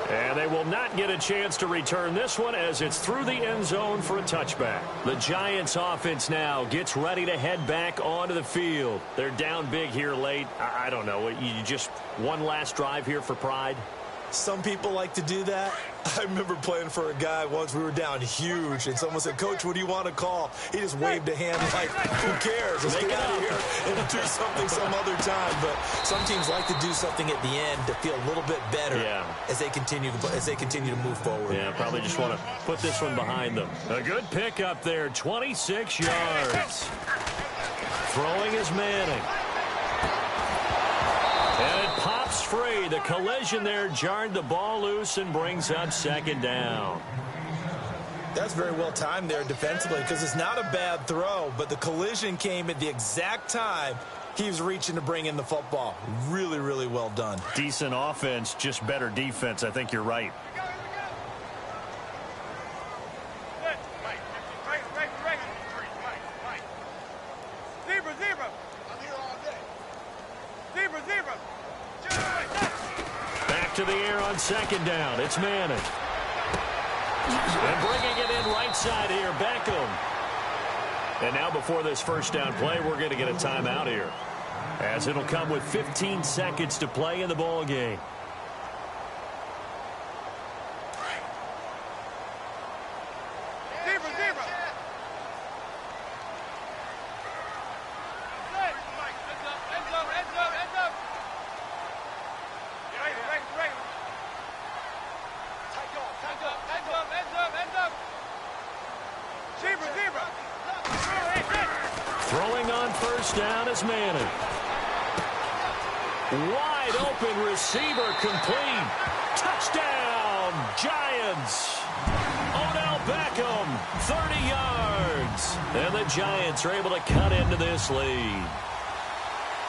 And they will not get a chance to return this one as it's through the end zone for a touchback. The Giants offense now gets ready to head back onto the field. They're down big here late. I don't know. You just one last drive here for pride? Some people like to do that. I remember playing for a guy once. We were down huge, and someone said, "Coach, what do you want to call?" He just waved a hand like, "Who cares? Let's get out of here and do something some other time." But some teams like to do something at the end to feel a little bit better as they continue to move forward. Yeah, probably just want to put this one behind them. A good pickup there, 26 yards. Throwing is Manning. And it pops free. The collision there jarred the ball loose and brings up second down. That's very well timed there defensively because it's not a bad throw, but the collision came at the exact time he was reaching to bring in the football. Really, really well done. Decent offense, just better defense. I think you're right. to the air on second down. It's Madden. And bringing it in right side here, Beckham. And now before this first down play, we're going to get a timeout here, as it'll come with 15 seconds to play in the ball game. Throwing on first down is Madden. Wide open receiver complete. Touchdown, Giants. Odell Beckham, 30 yards. And the Giants are able to cut into this lead.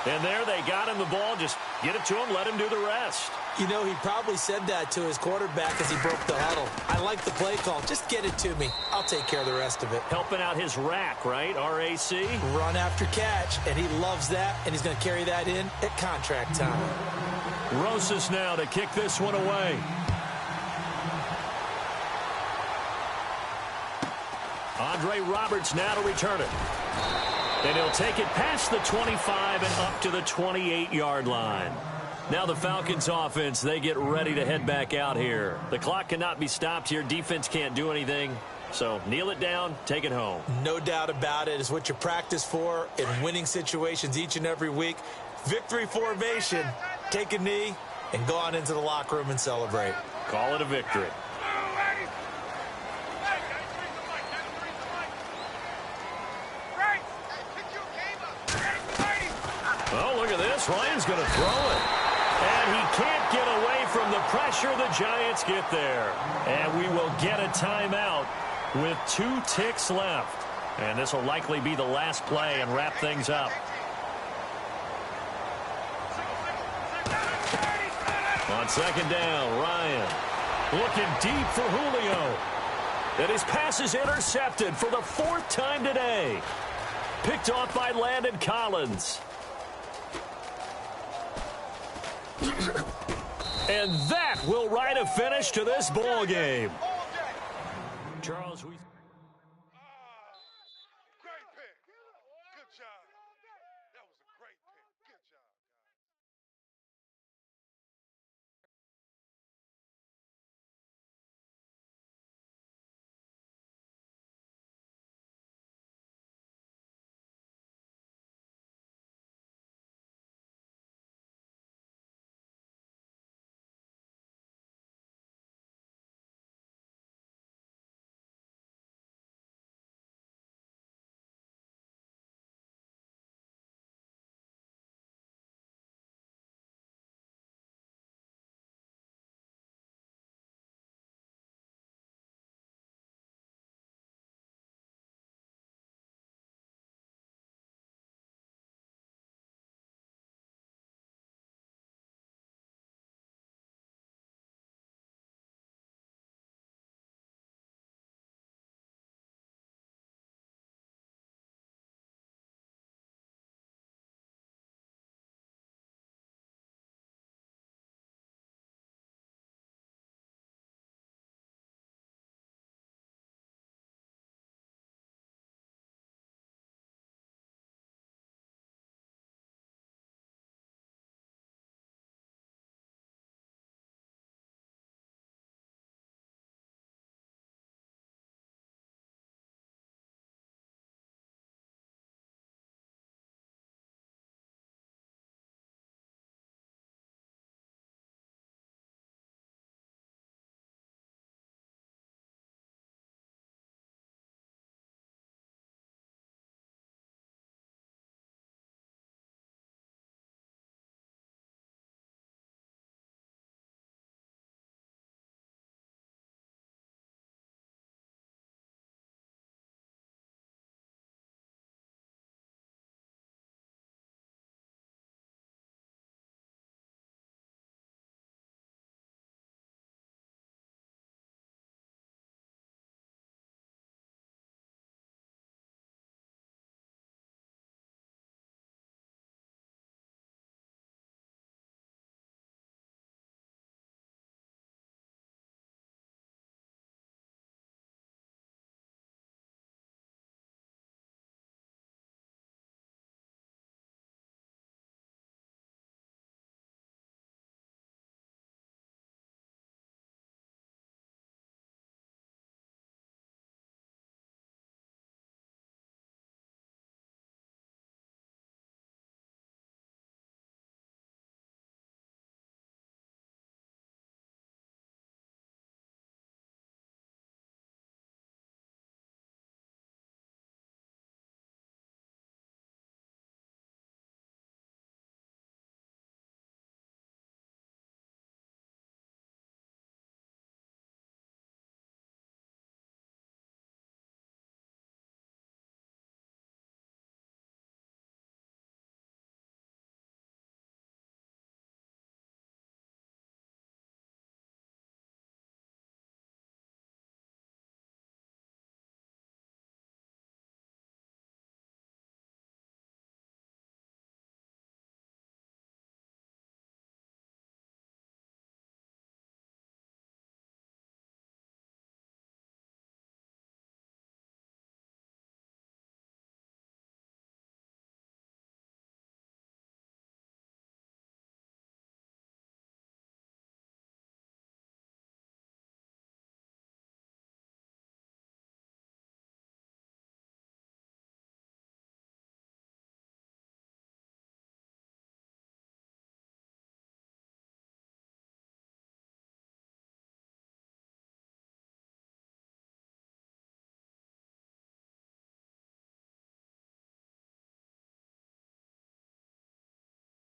And there they got him the ball. Just get it to him, let him do the rest. You know, he probably said that to his quarterback as he broke the huddle. I like the play call. Just get it to me. I'll take care of the rest of it. Helping out his rack, right? R-A-C? Run after catch, and he loves that, and he's going to carry that in at contract time. Rosas now to kick this one away. Andre Roberts now to return it. And he'll take it past the 25 and up to the 28-yard line. Now the Falcons offense, they get ready to head back out here. The clock cannot be stopped here. Defense can't do anything. So kneel it down, take it home. No doubt about it. It's what you practice for in winning situations each and every week. Victory formation. Take a knee and go on into the locker room and celebrate. Call it a victory. Oh, look at this. Ryan's going to throw it. And he can't get away from the pressure. The Giants get there. And we will get a timeout with 2 ticks left. And this will likely be the last play and wrap things up. On second down, Ryan looking deep for Julio. And his pass is intercepted for the 4th time today. Picked off by Landon Collins. And that will write a finish to this ball game. Charles, we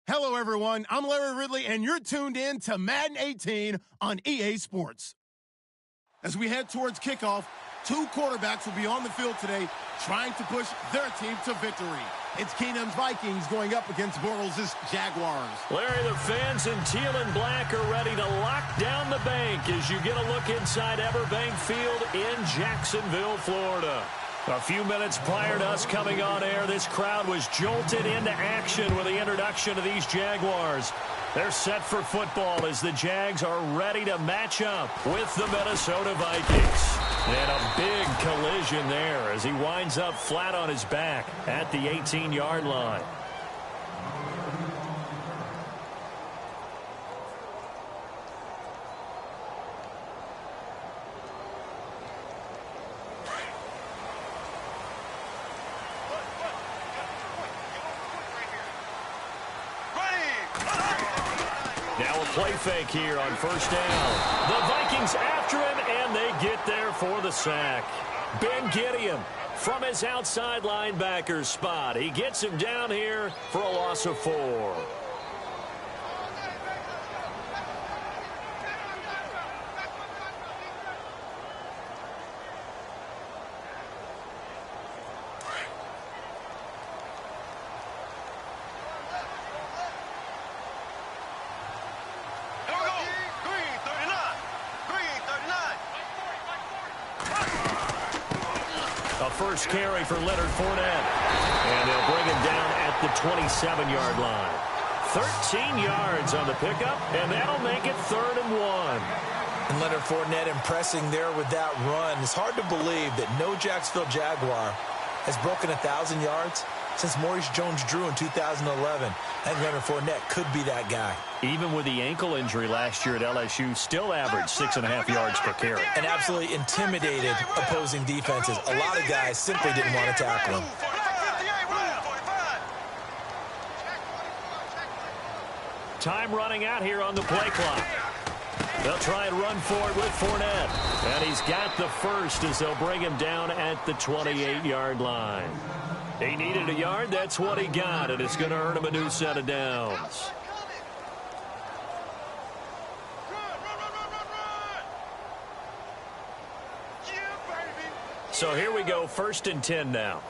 Hello, everyone. I'm Larry Ridley, and you're tuned in to Madden 18 on EA Sports. As we head towards kickoff, two quarterbacks will be on the field today trying to push their team to victory. It's Keenum's Vikings going up against Bortles' Jaguars. Larry, the fans in teal and black are ready to lock down the bank as you get a look inside Everbank Field in Jacksonville, Florida. A few minutes prior to us coming on air, this crowd was jolted into action with the introduction of these Jaguars. They're set for football as the Jags are ready to match up with the Minnesota Vikings. And a big collision there as he winds up flat on his back at the 18-yard line. Now a play fake here on first down. The Vikings after him, and they get there for the sack. Ben Gideon from his outside linebacker spot. He gets him down here for a loss of 4. First carry for Leonard Fournette. And they'll bring him down at the 27-yard line. 13 yards on the pickup, and that'll make it 3rd and 1. And Leonard Fournette impressing there with that run. It's hard to believe that no Jacksonville Jaguar has broken 1,000 yards since Maurice Jones-Drew in 2011. And Leonard Fournette could be that guy. Even with the ankle injury last year at LSU, still averaged 6.5 yards per carry. And absolutely intimidated opposing defenses. A lot of guys simply didn't want to tackle him. Time running out here on the play clock. They'll try and run for it with Fournette. And he's got the first as they'll bring him down at the 28-yard line. He needed a yard. That's what he got, and it's going to earn him a new set of downs. So here we go, 1st and 10 now.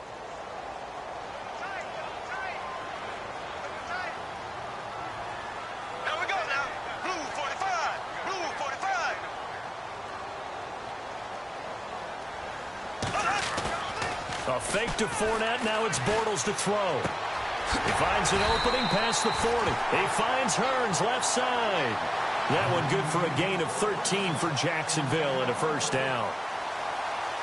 A fake to Fournette. Now it's Bortles to throw. He finds an opening past the 40. He finds Hearns left side. That one good for a gain of 13 for Jacksonville and a first down.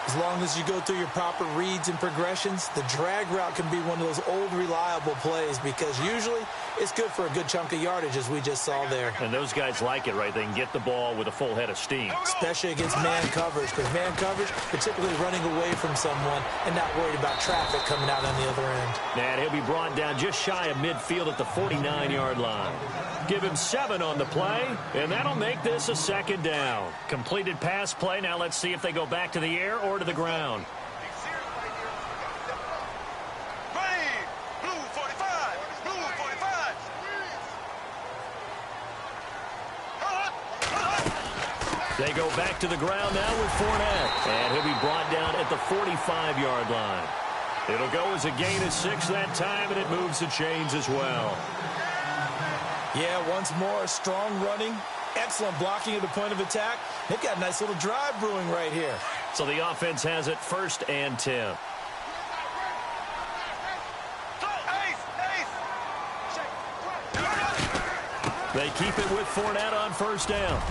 As long as you go through your proper reads and progressions, the drag route can be one of those old reliable plays because usually it's good for a good chunk of yardage as we just saw there. And those guys like it, right? They can get the ball with a full head of steam. Especially against man coverage, because man coverage, they're typically running away from someone and not worried about traffic coming out on the other end. And he'll be brought down just shy of midfield at the 49-yard line. Give him 7 on the play, and that'll make this a 2nd down. Completed pass play. Now let's see if they go back to the air or to the ground. They go back to the ground now with Fournette, and he'll be brought down at the 45-yard line. It'll go as a gain of 6 that time, and it moves the chains as well. Yeah, once more, strong running, excellent blocking at the point of attack. They've got a nice little drive brewing right here. So the offense has it 1st and 10. They keep it with Fournette on 1st down.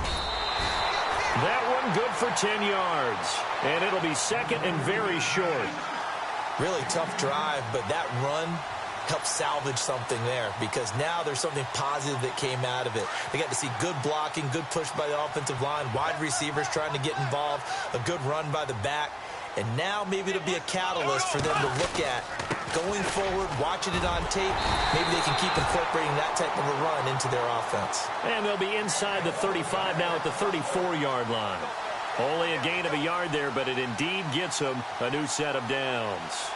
That one good for 10 yards. And it'll be 2nd and very short. Really tough drive, but that run helped salvage something there because now there's something positive that came out of it. They got to see good blocking, good push by the offensive line, wide receivers trying to get involved, a good run by the back, and now maybe it'll be a catalyst for them to look at going forward, watching it on tape. Maybe they can keep incorporating that type of a run into their offense. And they'll be inside the 35 now at the 34-yard line. Only a gain of a yard there, but it indeed gets them a new set of downs.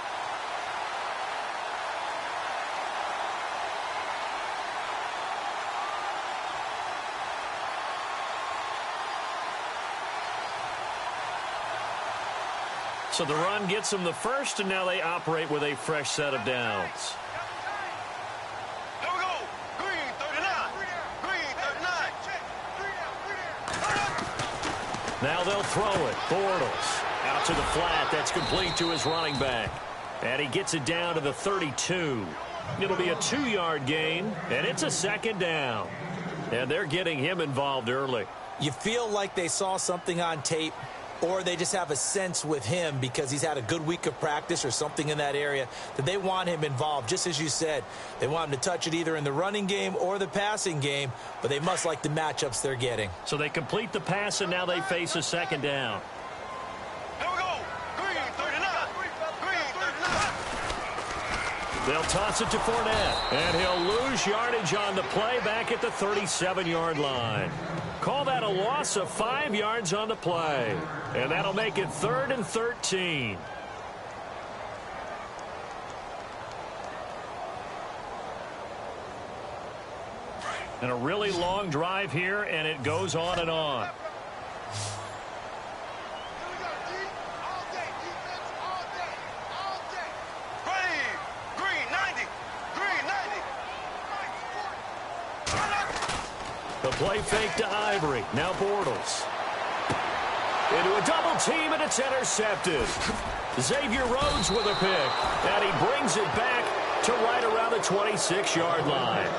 So the run gets them the first, and now they operate with a fresh set of downs. Here we go. Green 39. Green 39. Now they'll throw it. Bortles out to the flat. That's complete to his running back. And he gets it down to the 32. It'll be a 2-yard gain, and it's a second down. And they're getting him involved early. You feel like they saw something on tape, or they just have a sense with him because he's had a good week of practice or something in that area that they want him involved. Just as you said, they want him to touch it either in the running game or the passing game, but they must like the matchups they're getting. So they complete the pass, and now they face a second down. Here we go. Green 39. Green 39. They'll toss it to Fournette, and he'll lose yardage on the play back at the 37-yard line. Call that a loss of 5 yards on the play. And that'll make it 3rd and 13. And a really long drive here, and it goes on and on. The play fake to Ivory. Now Bortles. Into a double team, and it's intercepted. Xavier Rhodes with a pick. And he brings it back to right around the 26-yard line.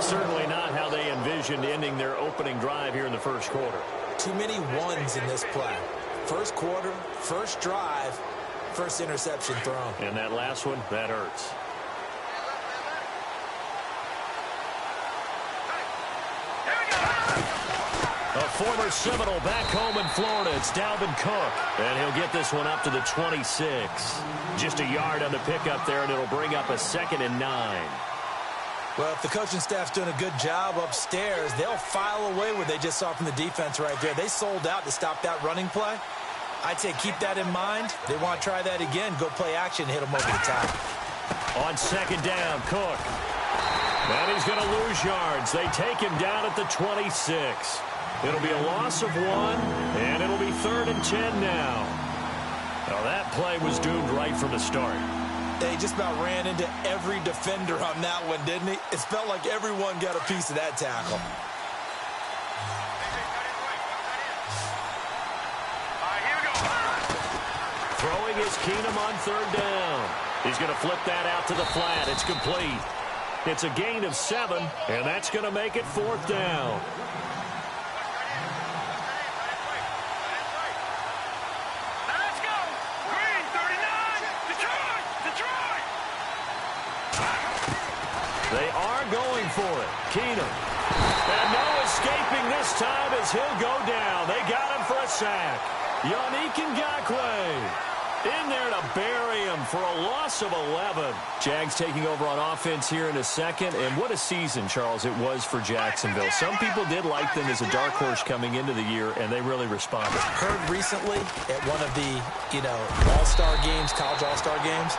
Certainly not how they envisioned ending their opening drive here in the first quarter. Too many ones in this play. First quarter, first drive, first interception thrown. And that last one, that hurts. A former Seminole back home in Florida. It's Dalvin Cook. And he'll get this one up to the 26. Just a yard on the pickup there, and it'll bring up a 2nd and 9. Well, if the coaching staff's doing a good job upstairs, they'll file away what they just saw from the defense right there. They sold out to stop that running play. I'd say keep that in mind. They want to try that again. Go play action, hit them over the top. On 2nd down, Cook. And he's going to lose yards. They take him down at the 26. It'll be a loss of 1, and it'll be 3rd and 10 now. Now that play was doomed right from the start. They just about ran into every defender on that one, didn't he? It felt like everyone got a piece of that tackle. Throwing is Keenum on 3rd down. He's going to flip that out to the flat. It's complete. It's a gain of 7, and that's going to make it 4th down. They are going for it. Keenum. And no escaping this time as he'll go down. They got him for a sack. Yannick Ngakoue in there to bury him for a loss of 11. Jags taking over on offense here in a second. And what a season, Charles, it was for Jacksonville. Some people did like them as a dark horse coming into the year, and they really responded. Heard recently at one of the, all-star games, college all-star games,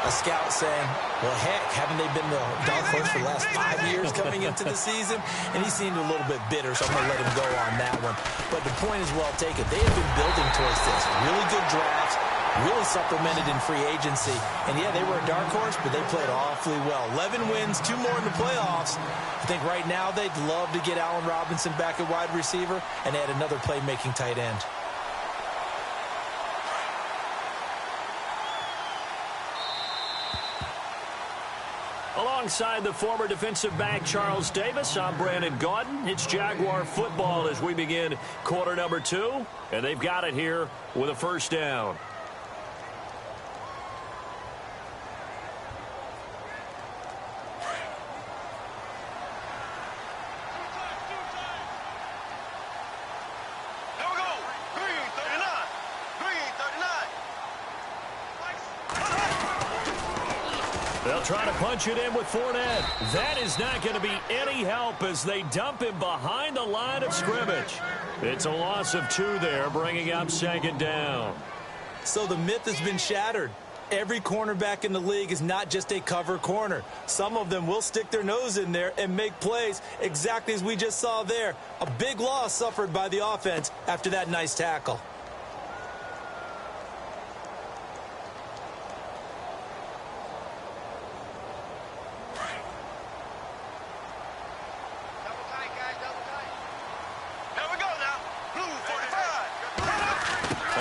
a scout saying, well, heck, haven't they been the dark horse for the last 5 years coming into the season? And he seemed a little bit bitter, so I'm going to let him go on that one. But the point is well taken. They have been building towards this. Really good drafts, really supplemented in free agency. And, yeah, they were a dark horse, but they played awfully well. 11 wins, 2 more in the playoffs. I think right now they'd love to get Allen Robinson back at wide receiver and add another playmaking tight end. Alongside the former defensive back Charles Davis, I'm Brandon Gaudin. It's Jaguar football as we begin quarter number 2, and they've got it here with a 1st down. They'll try to punch it in with Fournette. That is not going to be any help as they dump him behind the line of scrimmage. It's a loss of 2 there, bringing up 2nd down. So the myth has been shattered. Every cornerback in the league is not just a cover corner. Some of them will stick their nose in there and make plays exactly as we just saw there. A big loss suffered by the offense after that nice tackle.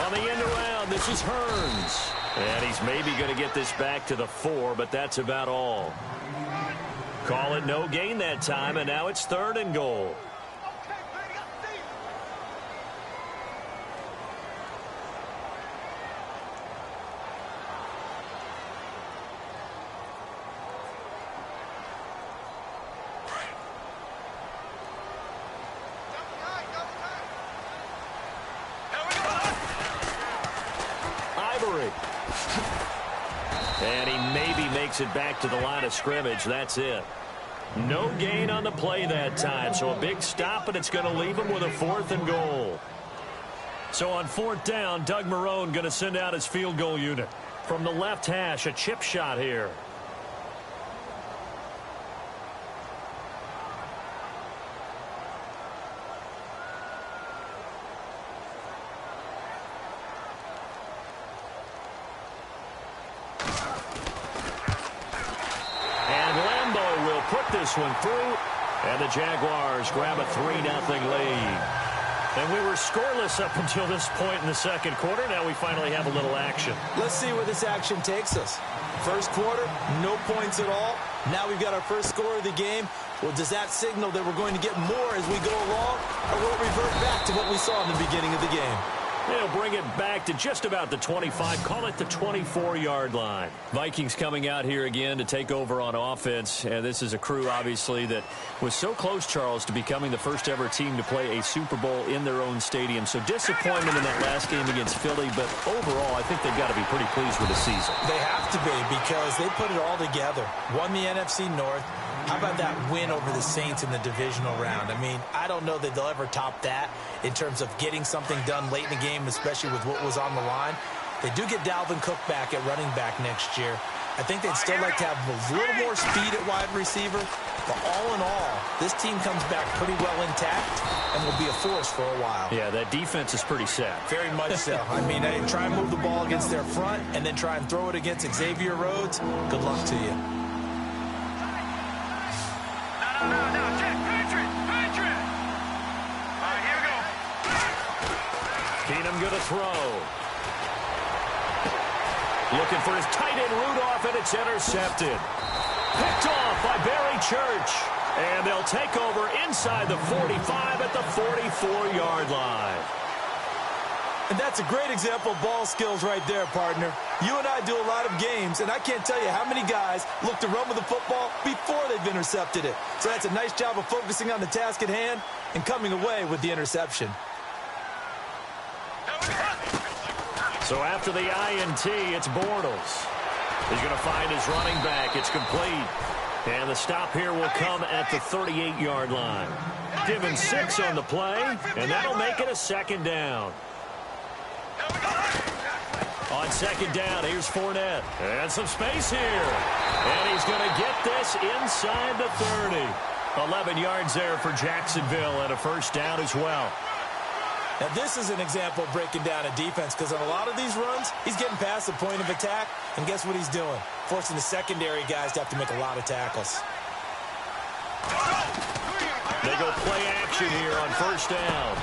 On the end around, this is Hearns. And he's maybe going to get this back to the 4, but that's about all. Call it no gain that time, and now it's 3rd and goal. And he maybe makes it back to the line of scrimmage. That's it. No gain on the play that time. So a big stop, and it's going to leave him with a 4th and goal. So on 4th down, Doug Marrone going to send out his field goal unit. From the left hash, a chip shot here. This one through, and the Jaguars grab a 3-0 lead. And we were scoreless up until this point in the second quarter. Now we finally have a little action. Let's see where this action takes us. First quarter, no points at all. Now we've got our first score of the game. Well, does that signal that we're going to get more as we go along, or will it revert back to what we saw in the beginning of the game? They'll bring it back to just about the 25. Call it the 24-yard line. Vikings coming out here again to take over on offense. And this is a crew, obviously, that was so close, Charles, to becoming the first ever team to play a Super Bowl in their own stadium. So disappointment in that last game against Philly. But overall, I think they've got to be pretty pleased with the season. They have to be, because they put it all together. Won the NFC North. How about that win over the Saints in the divisional round? I mean, I don't know that they'll ever top that in terms of getting something done late in the game, especially with what was on the line. They do get Dalvin Cook back at running back next year. I think they'd still like to have a little more speed at wide receiver. But all in all, this team comes back pretty well intact and will be a force for a while. Yeah, that defense is pretty set. Very much so. I mean, they try and move the ball against their front and then try and throw it against Xavier Rhodes. Good luck to you. No, Jack, Patrick. All right, here we go. Keenum going to throw. Looking for his tight end Rudolph, and it's intercepted. Picked off by Barry Church. And they'll take over inside the 45 at the 44-yard line. And that's a great example of ball skills right there, partner. You and I do a lot of games, and I can't tell you how many guys look to run with the football before they've intercepted it. So that's a nice job of focusing on the task at hand and coming away with the interception. So after the INT, it's Bortles. He's going to find his running back. It's complete. And the stop here will come at the 38-yard line. Given 6 on the play, and that'll make it a 2nd down. On 2nd down, here's Fournette. And some space here. And he's going to get this inside the 30. 11 yards there for Jacksonville and a 1st down as well. Now, this is an example of breaking down a defense, because on a lot of these runs, he's getting past the point of attack, and guess what he's doing? Forcing the secondary guys to have to make a lot of tackles. They go play action here on 1st down.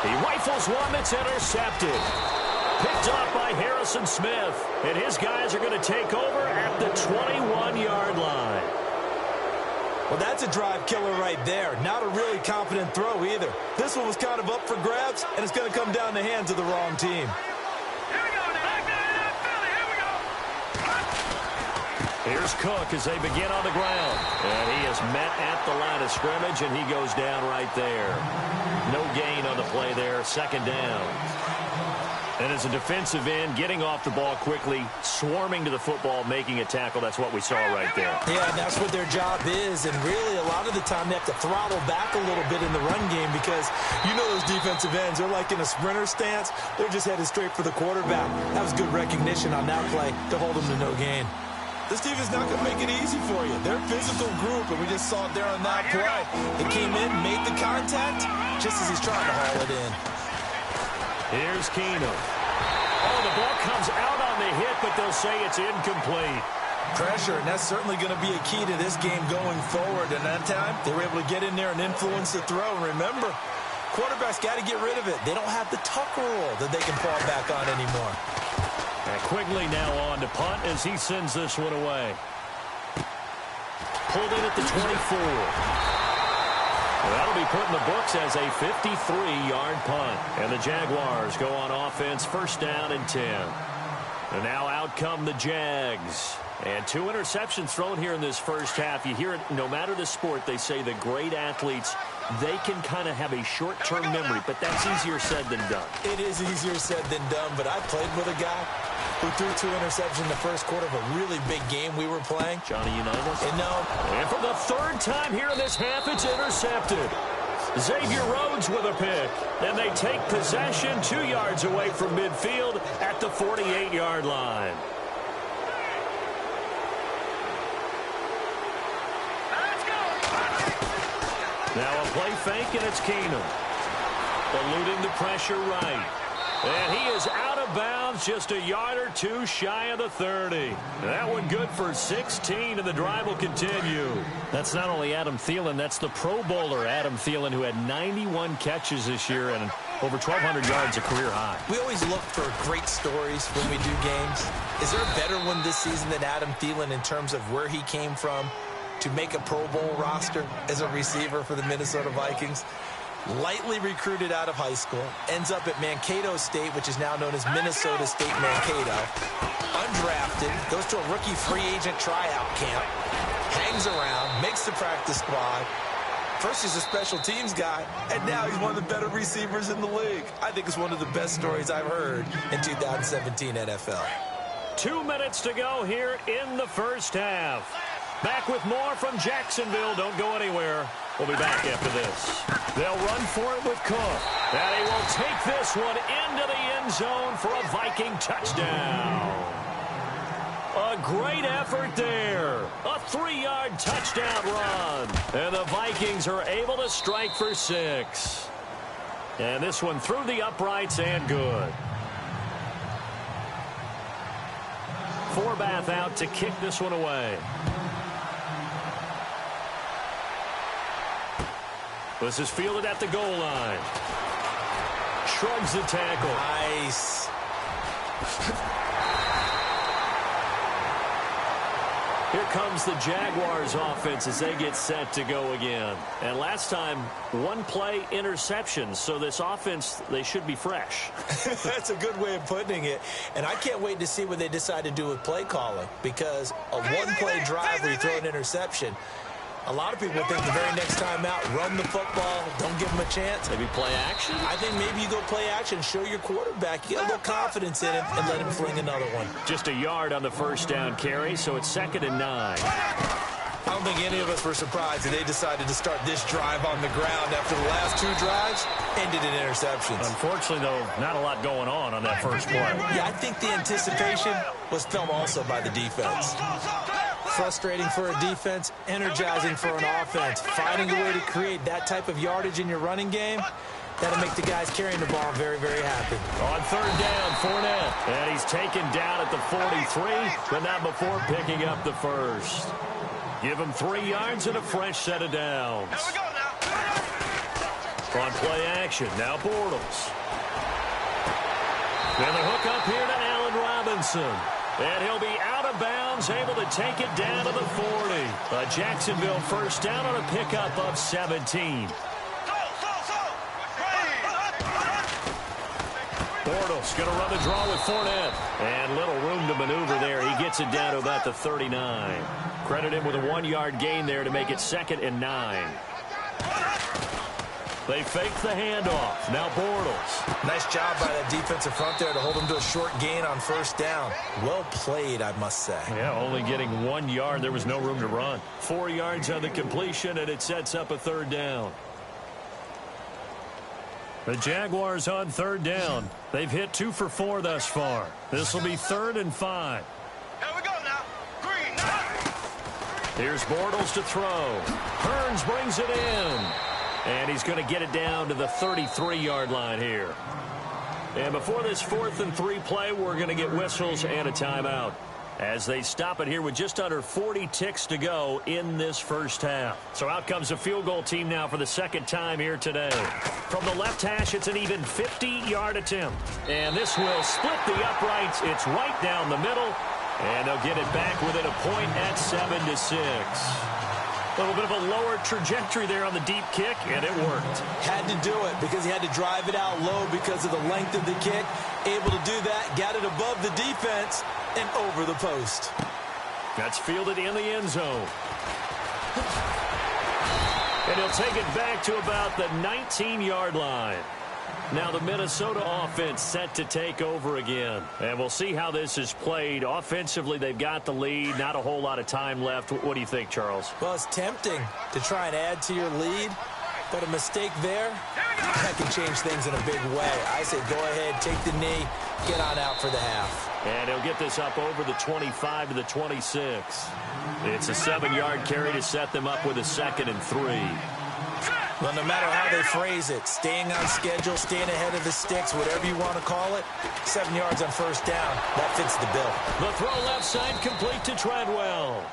He rifles one that's intercepted. Picked off by Harrison Smith, and his guys are going to take over at the 21-yard line. Well, that's a drive killer right there. Not a really confident throw either. This one was kind of up for grabs, and it's going to come down the hands of the wrong team. Here we go, Philly, here we go. Here's Cook as they begin on the ground. And he is met at the line of scrimmage, and he goes down right there. No gain on the play there, 2nd down. And as a defensive end, getting off the ball quickly, swarming to the football, making a tackle, that's what we saw right there. Yeah, and that's what their job is. And really, a lot of the time, they have to throttle back a little bit in the run game, because you know those defensive ends, they're like in a sprinter stance. They're just headed straight for the quarterback. That was good recognition on that play to hold them to no gain. This team is not going to make it easy for you. They're a physical group, and we just saw it there on that play. They came in, made the contact, just as he's trying to haul it in. Here's Keenum. Oh, the ball comes out on the hit, but they'll say it's incomplete. Pressure, and that's certainly going to be a key to this game going forward. And that time, they were able to get in there and influence the throw. And remember, Quarterback's got to get rid of it. They don't have the tuck rule that they can fall back on anymore. And Quigley now on to punt as he sends this one away. Pulled in at the 24. That'll be put in the books as a 53-yard punt. And the Jaguars go on offense, first down and 10. And now out come the Jags. And 2 interceptions thrown here in this first half. You hear it, no matter the sport, they say the great athletes, they can kind of have a short-term memory, but that's easier said than done. It is easier said than done, but I played with a guy who threw 2 interceptions in the first quarter of a really big game we were playing. Johnny Unitas? And no. And for the 3rd time here in this half, it's intercepted. Xavier Rhodes with a pick. And they take possession 2 yards away from midfield at the 48-yard line. Now a play fake, and it's Keenum. Eluding the pressure right. And he is out of bounds just a yard or 2 shy of the 30. That one good for 16, and the drive will continue. That's not only Adam Thielen, that's the Pro Bowler Adam Thielen, who had 91 catches this year and over 1,200 yards, a career high. We always look for great stories when we do games. Is there a better one this season than Adam Thielen in terms of where he came from to make a Pro Bowl roster as a receiver for the Minnesota Vikings? Lightly recruited out of high school, ends up at Mankato State, which is now known as Minnesota State Mankato. Undrafted, goes to a rookie free agent tryout camp, hangs around, makes the practice squad. First he's a special teams guy, and now he's one of the better receivers in the league. I think it's one of the best stories I've heard in 2017 NFL. 2 minutes to go here in the first half. Back with more from Jacksonville. Don't go anywhere. We'll be back after this. They'll run for it with Cook. And he will take this one into the end zone for a Viking touchdown. A great effort there. A 3-yard touchdown run. And the Vikings are able to strike for 6. And this one through the uprights and good. Forbath out to kick this one away. This is fielded at the goal line. Shrugs the tackle. Nice. Here comes the Jaguars offense as they get set to go again. And last time, 1 play interception. So this offense, they should be fresh. That's a good way of putting it. And I can't wait to see what they decide to do with play calling. Because a 1-play drive where you throw an interception, a lot of people think the very next time out, run the football, don't give them a chance. Maybe play action? I think maybe you go play action, show your quarterback, get a little confidence in him, and let him fling another one. Just a yard on the first down carry, so it's 2nd and 9. I don't think any of us were surprised that they decided to start this drive on the ground after the last 2 drives ended in interceptions. Unfortunately, though, not a lot going on that first play. Yeah, I think the anticipation was felt also by the defense. Frustrating for a defense, energizing for an offense. Finding a way to create that type of yardage in your running game, that'll make the guys carrying the ball very, very happy. On 3rd down, Fournette. And he's taken down at the 43, but not before picking up the first. Give him 3 yards and a fresh set of downs. On play action, now Bortles. And the hook up here to Allen Robinson. And he'll be out of bounds, able to take it down to the 40. A Jacksonville first down on a pickup of 17. Bortles going to run the draw with Fournette. And little room to maneuver there. He gets it down to about the 39. Credit him with a 1-yard gain there to make it 2nd and 9. They fake the handoff. Now Bortles. Nice job by that defensive front there to hold him to a short gain on first down. Well played, I must say. Yeah, only getting 1 yard. There was no room to run. 4 yards on the completion, and it sets up a 3rd down. The Jaguars on 3rd down. They've hit 2 for 4 thus far. This will be 3rd and 5. Here we go now. Green. Here's Bortles to throw. Hearns brings it in. And he's going to get it down to the 33-yard line here. And before this 4th and 3 play, we're going to get whistles and a timeout. as they stop it here with just under 40 ticks to go in this first half. So out comes a field goal team now for the second time here today. From the left hash, it's an even 50-yard attempt. And this will split the uprights. It's right down the middle. And they'll get it back within a point at 7-6. A little bit of a lower trajectory there on the deep kick, and it worked. Had to do it because he had to drive it out low because of the length of the kick. Able to do that, got it above the defense and over the post. That's fielded in the end zone. And he'll take it back to about the 19-yard line. Now the Minnesota offense set to take over again. And we'll see how this is played. Offensively, they've got the lead. Not a whole lot of time left. What do you think, Charles? Well, it's tempting to try and add to your lead. But a mistake there, that can change things in a big way. I say go ahead, take the knee, get on out for the half. And he'll get this up over the 25 to the 26. It's a 7-yard carry to set them up with a 2nd and 3. Well, no matter how they phrase it, staying on schedule, staying ahead of the sticks, whatever you want to call it, 7 yards on first down, that fits the bill. The throw left side complete to Treadwell.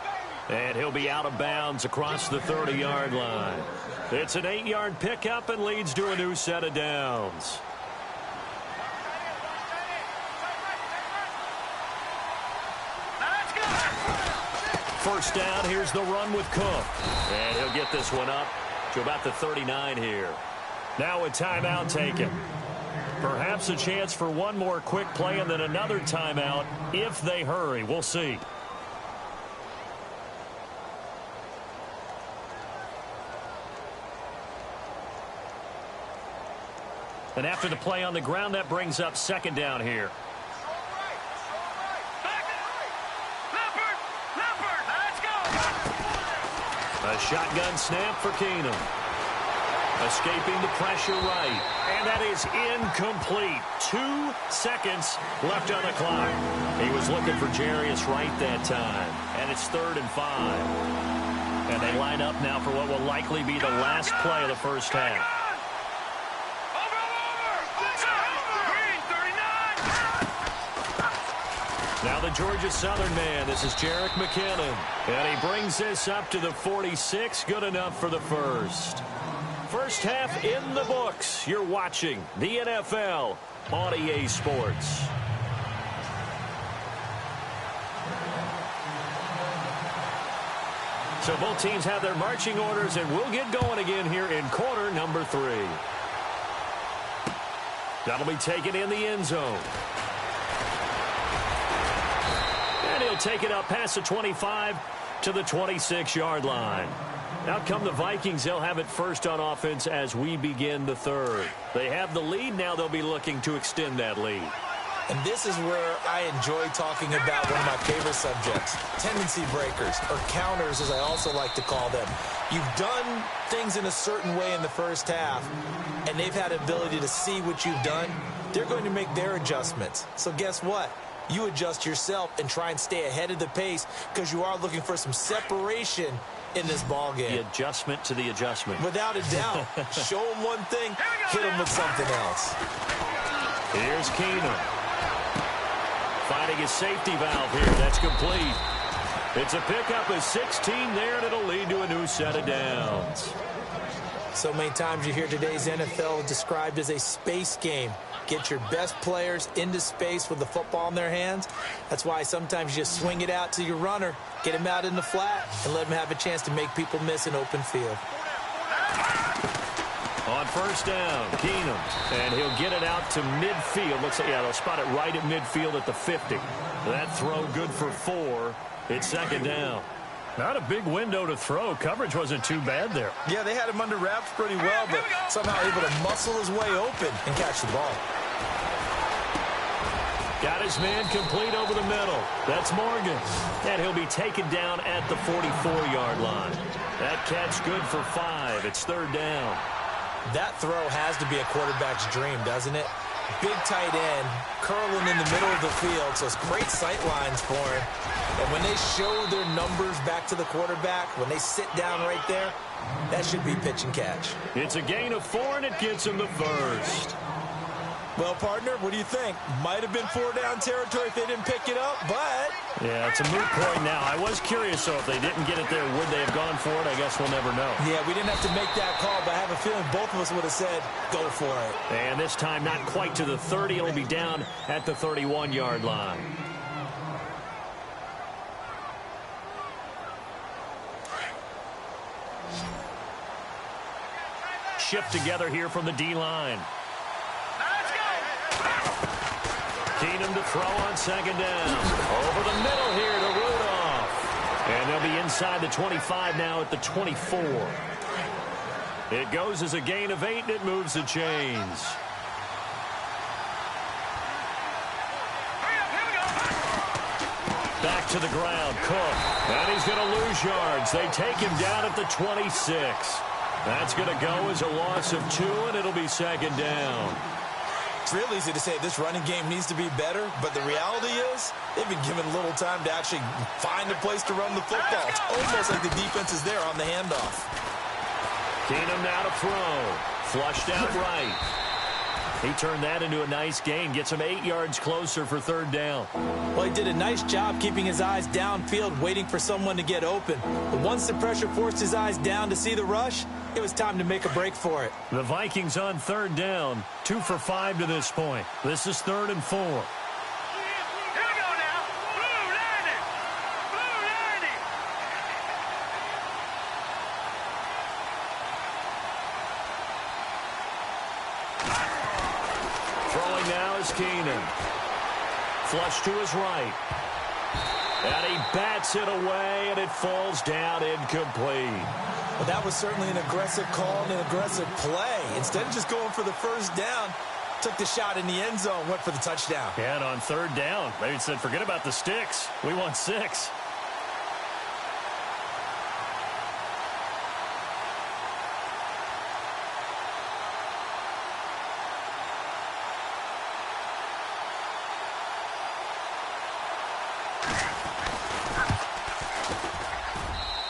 And he'll be out of bounds across the 30-yard line. It's an 8-yard pickup and leads to a new set of downs. First down, here's the run with Cook. And he'll get this one up to about the 39 here. Now a timeout taken. Perhaps a chance for one more quick play and then another timeout if they hurry. We'll see. And after the play on the ground, that brings up 2nd down here. A shotgun snap for Keenum. Escaping the pressure right. And that is incomplete. 2 seconds left on the clock. He was looking for Jarius Wright that time. And it's 3rd and 5. And they line up now for what will likely be the last play of the first half. Now the Georgia Southern man, this is Jerick McKinnon. And he brings this up to the 46, good enough for the first. First half in the books. You're watching the NFL on EA Sports. So both teams have their marching orders, and we'll get going again here in quarter number 3. That'll be taken in the end zone. And he'll take it up past the 25 to the 26-yard line. Out come the Vikings. They'll have it first on offense as we begin the 3rd. They have the lead. Now they'll be looking to extend that lead. And this is where I enjoy talking about one of my favorite subjects, tendency breakers, or counters as I also like to call them. You've done things in a certain way in the first half, and they've had ability to see what you've done. They're going to make their adjustments. So guess what? You adjust yourself and try and stay ahead of the pace because you are looking for some separation in this ball game. The adjustment to the adjustment. Without a doubt. Show them one thing, hit them with something else. Here's Keenum. Finding his safety valve here. That's complete. It's a pickup of 16 there, and it'll lead to a new set of downs. So many times you hear today's NFL described as a space game. Get your best players into space with the football in their hands. That's why sometimes you just swing it out to your runner, get him out in the flat, and let him have a chance to make people miss an open field. On first down, Keenum, and he'll get it out to midfield. Looks like, yeah, they'll spot it right at midfield at the 50. That throw good for 4. It's 2nd down. Not a big window to throw. Coverage wasn't too bad there. Yeah, they had him under wraps pretty well, but somehow able to muscle his way open and catch the ball. Got his man complete over the middle. That's Morgan. And he'll be taken down at the 44-yard line. That catch good for 5. It's 3rd down. That throw has to be a quarterback's dream, doesn't it? Big tight end, curling in the middle of the field, so it's great sight lines for him. And when they show their numbers back to the quarterback, when they sit down right there, that should be pitch and catch. It's a gain of 4, and it gets him the first. Well, partner, what do you think? Might have been 4-down territory if they didn't pick it up, but... Yeah, it's a moot point now. I was curious, so if they didn't get it there, would they have gone for it? I guess we'll never know. Yeah, we didn't have to make that call, but I have a feeling both of us would have said, go for it. And this time, not quite to the 30. It'll be down at the 31-yard line. Shift together here from the D-line. Keenum to throw on second down. Over the middle here to Rudolph. And they'll be inside the 25 now at the 24. It goes as a gain of 8, and it moves the chains. Back to the ground, Cook. And he's going to lose yards. They take him down at the 26. That's going to go as a loss of 2, and it'll be second down. It's real easy to say this running game needs to be better, but the reality is they've been given little time to actually find a place to run the football. It's almost like the defense is there on the handoff. Keenum now to throw. Flushed out right. He turned that into a nice gain. Gets him 8 yards closer for third down. Well, he did a nice job keeping his eyes downfield, waiting for someone to get open. But once the pressure forced his eyes down to see the rush, it was time to make a break for it. The Vikings on third down. 2 for 5 to this point. This is 3rd and 4. Here we go now. Blue lining. Blue lining. Throwing now is Keenum. Flush to his right. And he bats it away, and it falls down incomplete. Well, that was certainly an aggressive call and an aggressive play. Instead of just going for the first down, took the shot in the end zone, went for the touchdown. Yeah, and on third down, they said, forget about the sticks. We want 6.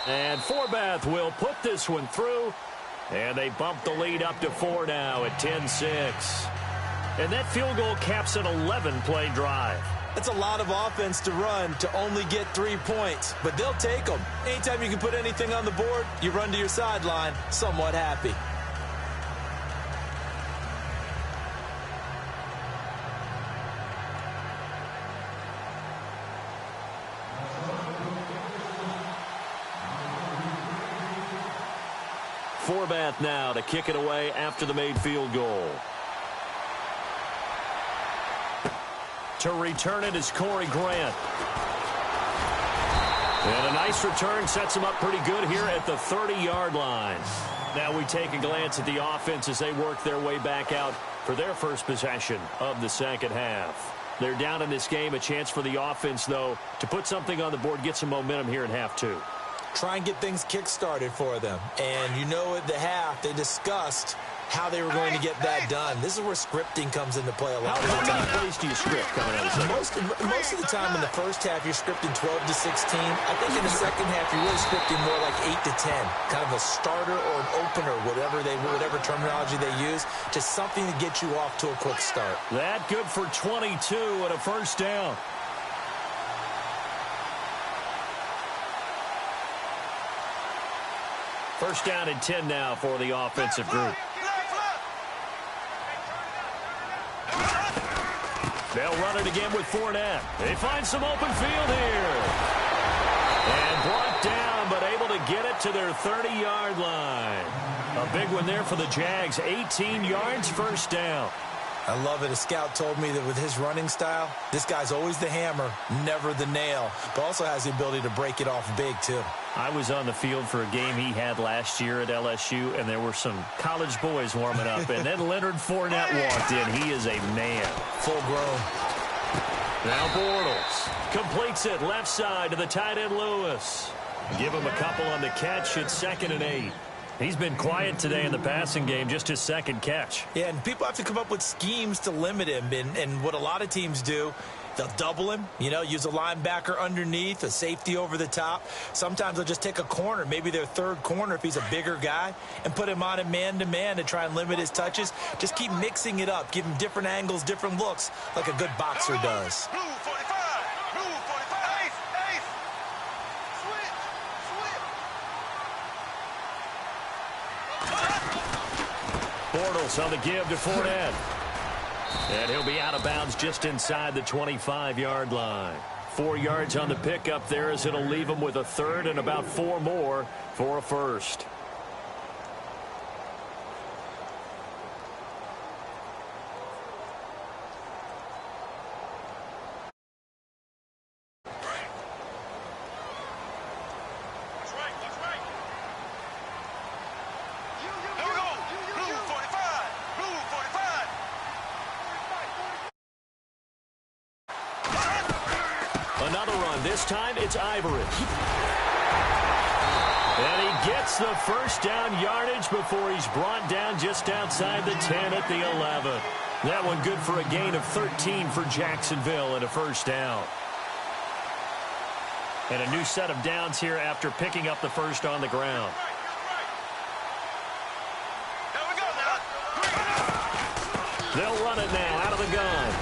And Forbath will put this one through. And they bump the lead up to 4 now at 10-6. And that field goal caps an 11-play drive. That's a lot of offense to run to only get 3 points. But they'll take them. Anytime you can put anything on the board, you run to your sideline somewhat happy. Forbath now to kick it away after the made field goal. To return it is Corey Grant. And a nice return sets him up pretty good here at the 30-yard line. Now we take a glance at the offense as they work their way back out for their first possession of the second half. They're down in this game. A chance for the offense, though, to put something on the board, get some momentum here in half 2. Try and get things kick-started for them. And you know at the half, they discussed how they were going to get that done. This is where scripting comes into play a lot of the time. How many plays do you script coming out of the second? Most of the time in the first half, you're scripting 12 to 16. I think in the second half, you're really scripting more like 8 to 10. Kind of a starter or an opener, whatever terminology they use. Just something to get you off to a quick start. That good for 22 and a first down. First down and 10 now for the offensive group. They'll run it again with Fournette. They find some open field here. And brought down, but able to get it to their 30-yard line. A big one there for the Jags. 18 yards, first down. I love it. A scout told me that with his running style, this guy's always the hammer, never the nail, but also has the ability to break it off big, too. I was on the field for a game he had last year at LSU, and there were some college boys warming up. And then Leonard Fournette walked in. He is a man. Full grown. Now Bortles completes it left side to the tight end Lewis. Give him a couple on the catch. It's 2nd and 8. He's been quiet today in the passing game, just his second catch. Yeah, and people have to come up with schemes to limit him. And what a lot of teams do They'll double him, use a linebacker underneath, a safety over the top. Sometimes they'll just take a corner, maybe their third corner if he's a bigger guy, and put him on a man-to-man to try and limit his touches. Just keep mixing it up, give him different angles, different looks, like a good boxer does. Blue 45, blue 45, ace. Switch. Bortles on the give to Fournette. And he'll be out of bounds just inside the 25-yard line. 4 yards on the pickup there as it'll leave him with a third and about 4 more for a first. Another run. This time it's Ivory. And he gets the first down yardage before he's brought down just outside the 10 at the 11. That one good for a gain of 13 for Jacksonville and a first down. And a new set of downs here after picking up the first on the ground. They'll run it now out of the gun.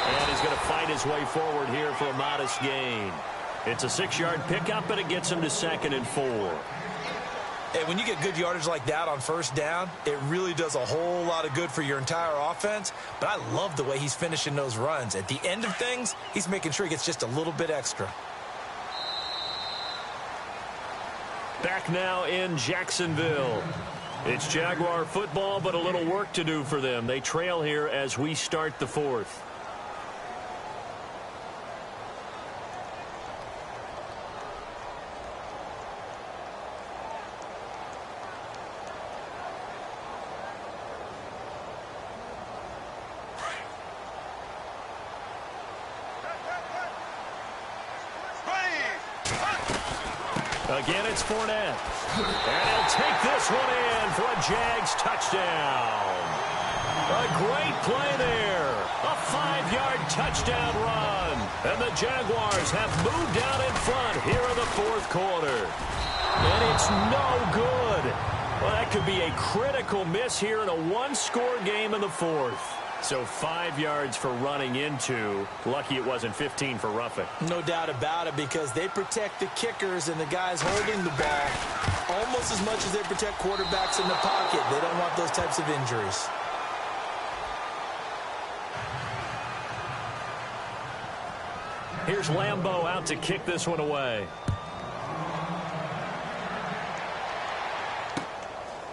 And he's going to fight his way forward here for a modest gain. It's a 6-yard pickup, and it gets him to 2nd and 4. Hey, when you get good yardage like that on first down, it really does a whole lot of good for your entire offense. But I love the way he's finishing those runs. At the end of things, he's making sure he gets just a little bit extra. Back now in Jacksonville. It's Jaguar football, but a little work to do for them. They trail here as we start the 4th. Again, it's Fournette. And he'll take this one in for a Jags touchdown. A great play there. A 5-yard touchdown run. And the Jaguars have moved out in front here in the 4th quarter. And it's no good. Well, that could be a critical miss here in a 1-score game in the 4th. So 5 yards for running into. Lucky it wasn't 15 for roughing. No doubt about it, because they protect the kickers and the guys holding the ball almost as much as they protect quarterbacks in the pocket. They don't want those types of injuries. Here's Lambeau out to kick this one away.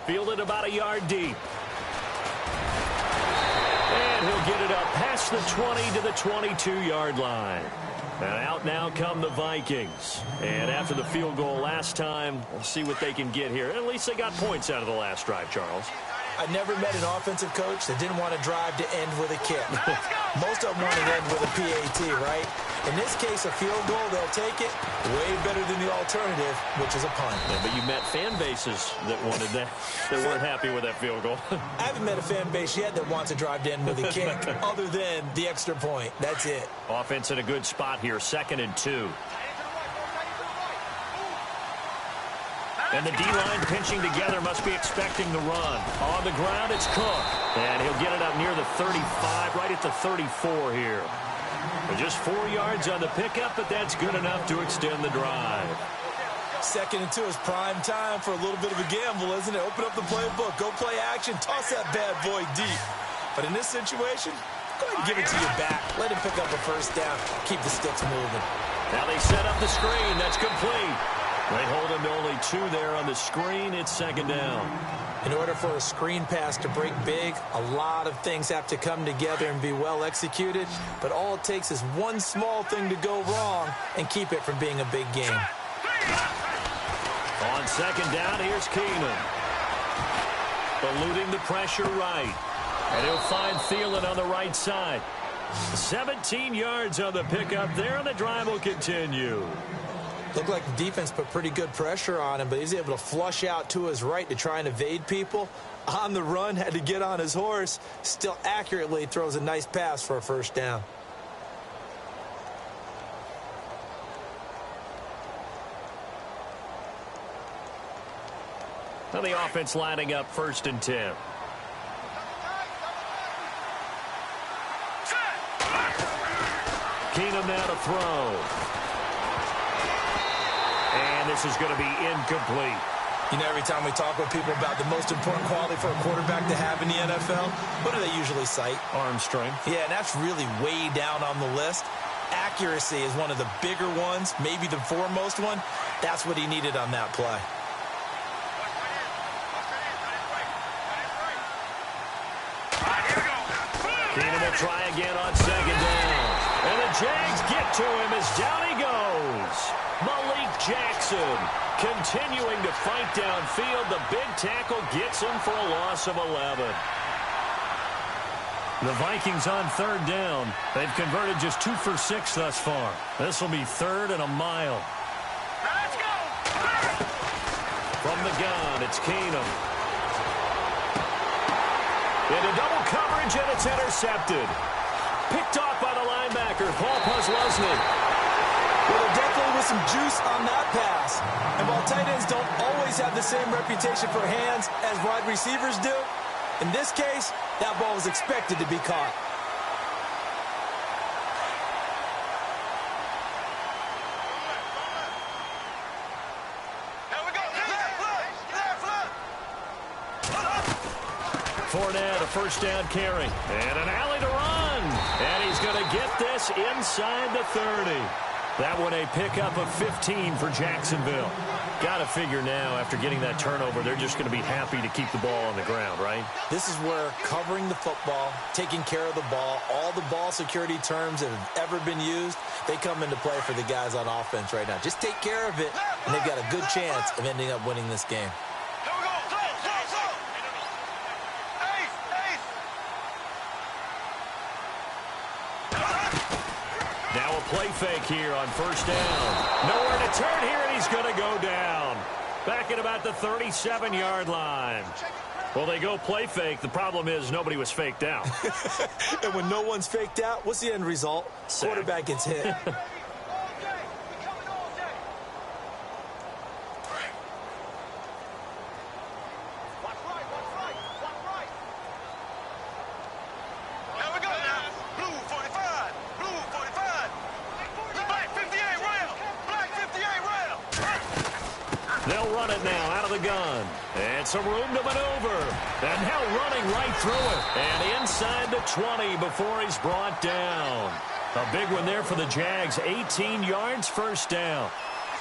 Fielded about a yard deep. And he'll get it up past the 20 to the 22-yard line. And out now come the Vikings. And after the field goal last time, we'll see what they can get here. At least they got points out of the last drive, Charles. I never met an offensive coach that didn't want to drive to end with a kick. Most of them want to end with a PAT, right? In this case, a field goal, they'll take it. Way better than the alternative, which is a punt. Yeah, but you met fan bases that wanted that, that weren't happy with that field goal. I haven't met a fan base yet that wants to drive to end with a kick, other than the extra point. That's it. Offense in a good spot here, 2nd and 2. And the D-line pinching together, must be expecting the run. On the ground, it's Cook. And he'll get it up near the 35, right at the 34 here. And just 4 yards on the pickup, but that's good enough to extend the drive. 2nd and 2 is prime time for a little bit of a gamble, isn't it? Open up the playbook, go play action, toss that bad boy deep. But in this situation, go ahead and give it to your back. Let him pick up a first down. Keep the sticks moving. Now they set up the screen. That's complete. They hold him to only 2 there on the screen. It's 2nd down. In order for a screen pass to break big, a lot of things have to come together and be well executed. But all it takes is one small thing to go wrong and keep it from being a big game. On 2nd down, here's Keenum. Eluding the pressure right. And he'll find Thielen on the right side. 17 yards on the pickup there, and the drive will continue. Looked like the defense put pretty good pressure on him, but he's able to flush out to his right to try and evade people. On the run, had to get on his horse. Still accurately throws a nice pass for a first down. Now the offense lining up 1st and 10. Keenum now to throw. And this is going to be incomplete. You know, every time we talk with people about the most important quality for a quarterback to have in the NFL, what do they usually cite? Arm strength. Yeah, and that's really way down on the list. Accuracy is one of the bigger ones, maybe the foremost one. That's what he needed on that play. Keenum will try again on 2nd down. And the Jags get to him as down he goes. Malik Jackson continuing to fight downfield. The big tackle gets him for a loss of 11. The Vikings on 3rd down. They've converted just 2 for 6 thus far. This will be 3rd and a mile. Let's go! From the gun, it's Keenum. Into double coverage, and it's intercepted. Picked off by the linebacker, Paul Posluszny. Well, there definitely was some juice on that pass. And while tight ends don't always have the same reputation for hands as wide receivers do, in this case, that ball was expected to be caught. Fournette, a 1st down carry. And an alley to run. And he's going to get this inside the 30. That one a pickup of 15 for Jacksonville. Got to figure now, after getting that turnover, they're just going to be happy to keep the ball on the ground, right? This is where covering the football, taking care of the ball, all the ball security terms that have ever been used, they come into play for the guys on offense right now. Just take care of it, and they've got a good chance of ending up winning this game. Now a play fake here on 1st down. Nowhere to turn here, and he's going to go down. Back at about the 37-yard line. Well, they go play fake. The problem is nobody was faked out. And when no one's faked out, what's the end result? Sack. Quarterback gets hit. They'll run it now out of the gun. And some room to maneuver. And now running right through it. And inside the 20 before he's brought down. A big one there for the Jags. 18 yards, 1st down.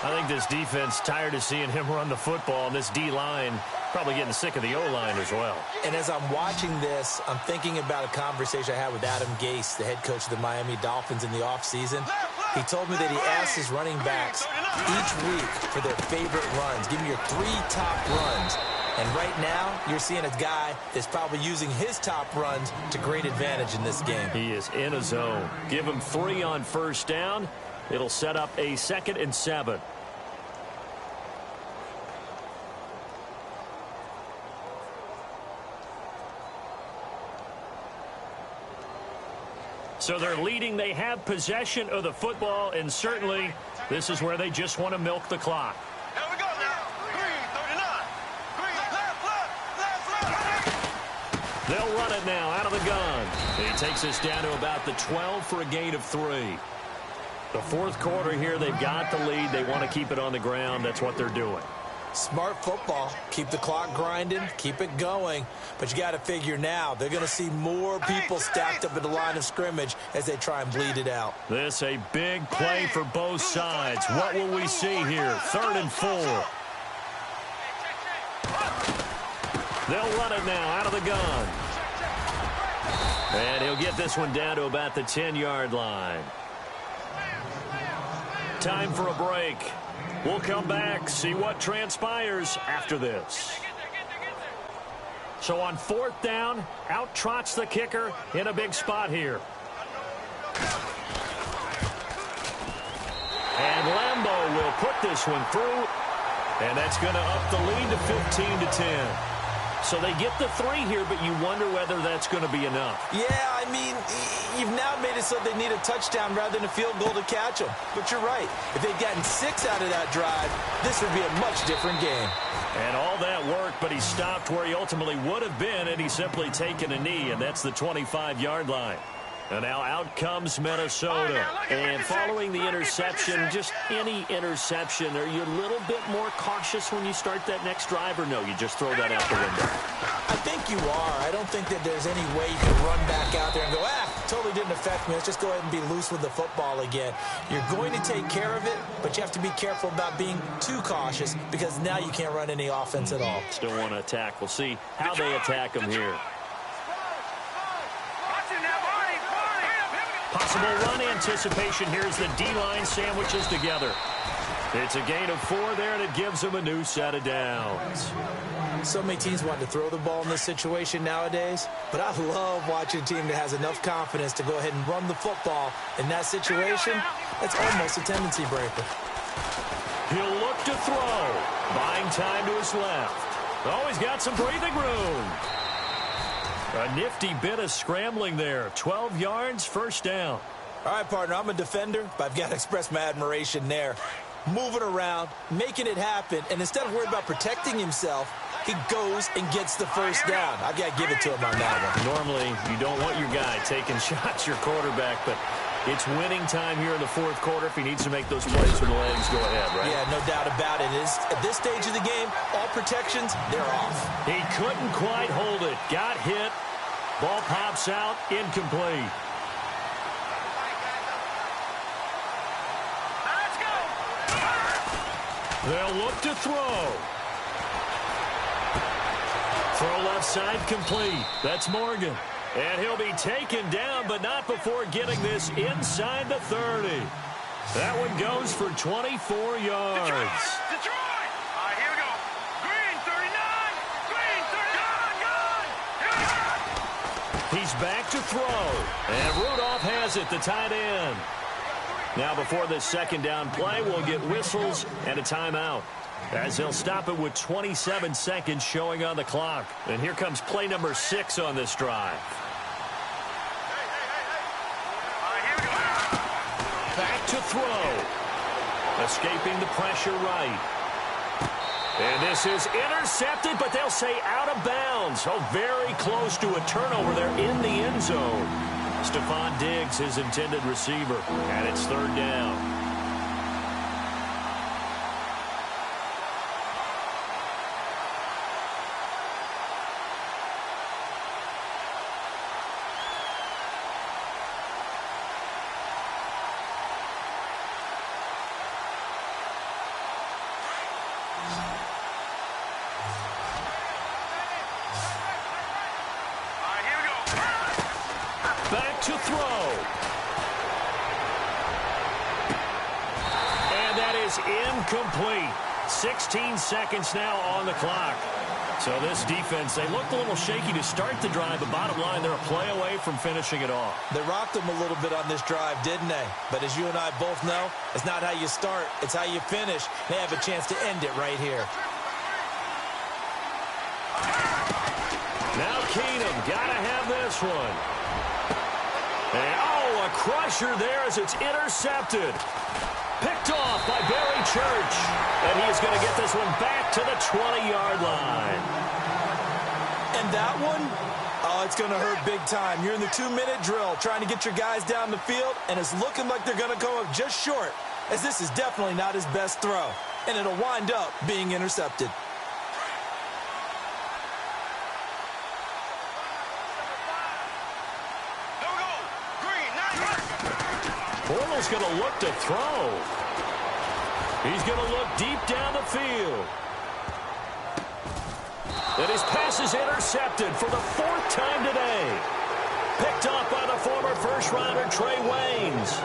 I think this defense tired of seeing him run the football. And this D-line probably getting sick of the O-line as well. And as I'm watching this, I'm thinking about a conversation I had with Adam Gase, the head coach of the Miami Dolphins in the offseason. He told me that he asked his running backs each week for their favorite runs. Give me your 3 top runs. And right now, you're seeing a guy that's probably using his top runs to great advantage in this game. He is in a zone. Give him 3 on 1st down. It'll set up a 2nd and 7. So they're leading. They have possession of the football, and certainly this is where they just want to milk the clock. Here we go now. Green, 39. Green, left. They'll run it now out of the gun. He takes us down to about the 12 for a gain of 3. The 4th quarter here, they've got the lead. They want to keep it on the ground. That's what they're doing. Smart football. Keep the clock grinding. Keep it going. But you got to figure now, they're going to see more people stacked up at the line of scrimmage as they try and bleed it out. This a big play for both sides. What will we see here? 3rd and 4. They'll run it now out of the gun. And he'll get this one down to about the 10-yard line. Time for a break. We'll come back, see what transpires after this. So on 4th down, out trots the kicker in a big spot here. And Lambeau will put this one through, and that's going to up the lead to 15-10. So they get the 3 here, but you wonder whether that's going to be enough. Yeah, I mean, you've now made it so they need a touchdown rather than a field goal to catch them. But you're right. If they'd gotten 6 out of that drive, this would be a much different game. And all that work, but he stopped where he ultimately would have been, and he's simply taken a knee, and that's the 25-yard line. And now out comes Minnesota. And following the interception, just any interception, are you a little bit more cautious when you start that next drive, or no, you just throw that out the window? I think you are. I don't think that there's any way you can run back out there and go, totally didn't affect me. Let's just go ahead and be loose with the football again. You're going to take care of it, but you have to be careful about being too cautious because now you can't run any offense at all. Still want to attack. We'll see how they attack them here. Possible run anticipation. Here's the D-line sandwiches together. It's a gain of 4 there, and it gives them a new set of downs. So many teams want to throw the ball in this situation nowadays, but I love watching a team that has enough confidence to go ahead and run the football in that situation. That's almost a tendency breaker. He'll look to throw. Buying time to his left. Oh, he's got some breathing room. A nifty bit of scrambling there. 12 yards, first down. All right, partner, I'm a defender, but I've got to express my admiration there. Moving around, making it happen, and instead of worried about protecting himself, he goes and gets the first down. I've got to give it to him on that one. Normally, you don't want your guy taking shots, your quarterback, but it's winning time here in the fourth quarter. If he needs to make those plays with the legs, go ahead, right? Yeah, no doubt about it. At this stage of the game, all protections, they're off. He couldn't quite hold it. Got hit. Ball pops out, incomplete. Let's go. They'll look to throw. Throw left side complete. That's Morgan. And he'll be taken down, but not before getting this inside the 30. That one goes for 24 yards. Detroit. All right, here we go. Green 39. Green 39. Gone. He's back to throw. And Rudolph has it, the tight end. Now before this second down play, we'll get whistles and a timeout, as they'll stop it with 27 seconds showing on the clock. And here comes play number 6 on this drive. Back to throw. Escaping the pressure right. And this is intercepted, but they'll say out of bounds. Oh, very close to a turnover there in the end zone. Stephon Diggs, his intended receiver, and it's third down. Back to throw. And that is incomplete. 16 seconds now on the clock. So this defense, they looked a little shaky to start the drive, but bottom line, they're a play away from finishing it off. They rocked them a little bit on this drive, didn't they? But as you and I both know, it's not how you start, it's how you finish. They have a chance to end it right here. Now Keenum, gotta have this one. And, oh, a crusher there as it's intercepted. Picked off by Barry Church. And he is going to get this one back to the 20-yard line. And that one, oh, it's going to hurt big time. You're in the 2-minute drill trying to get your guys down the field, and it's looking like they're going to come up just short, as this is definitely not his best throw. And it'll wind up being intercepted. Bortles going to look to throw. He's going to look deep down the field. And his pass is intercepted for the 4th time today. Picked off by the former first-rounder Trey Waynes.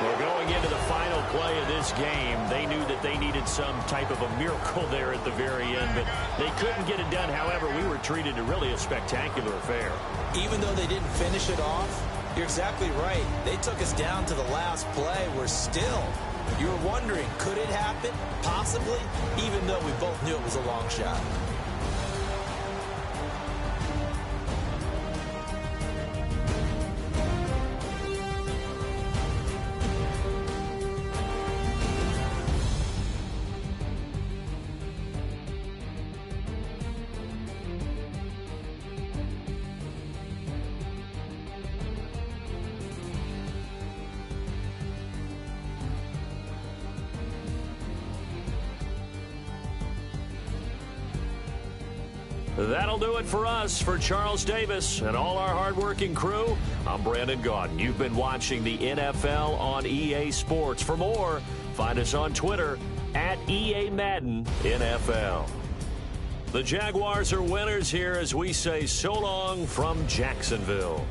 Well, going into the final play of this game, they knew that they needed some type of a miracle there at the very end, but they couldn't get it done. However, we were treated to really a spectacular affair. Even though they didn't finish it off, you're exactly right. They took us down to the last play. We're still, you were wondering, could it happen? Possibly, even though we both knew it was a long shot. That'll do it for us. For Charles Davis and all our hardworking crew, I'm Brandon Gaudin. You've been watching the NFL on EA Sports. For more, find us on Twitter at EA Madden NFL. The Jaguars are winners here as we say so long from Jacksonville.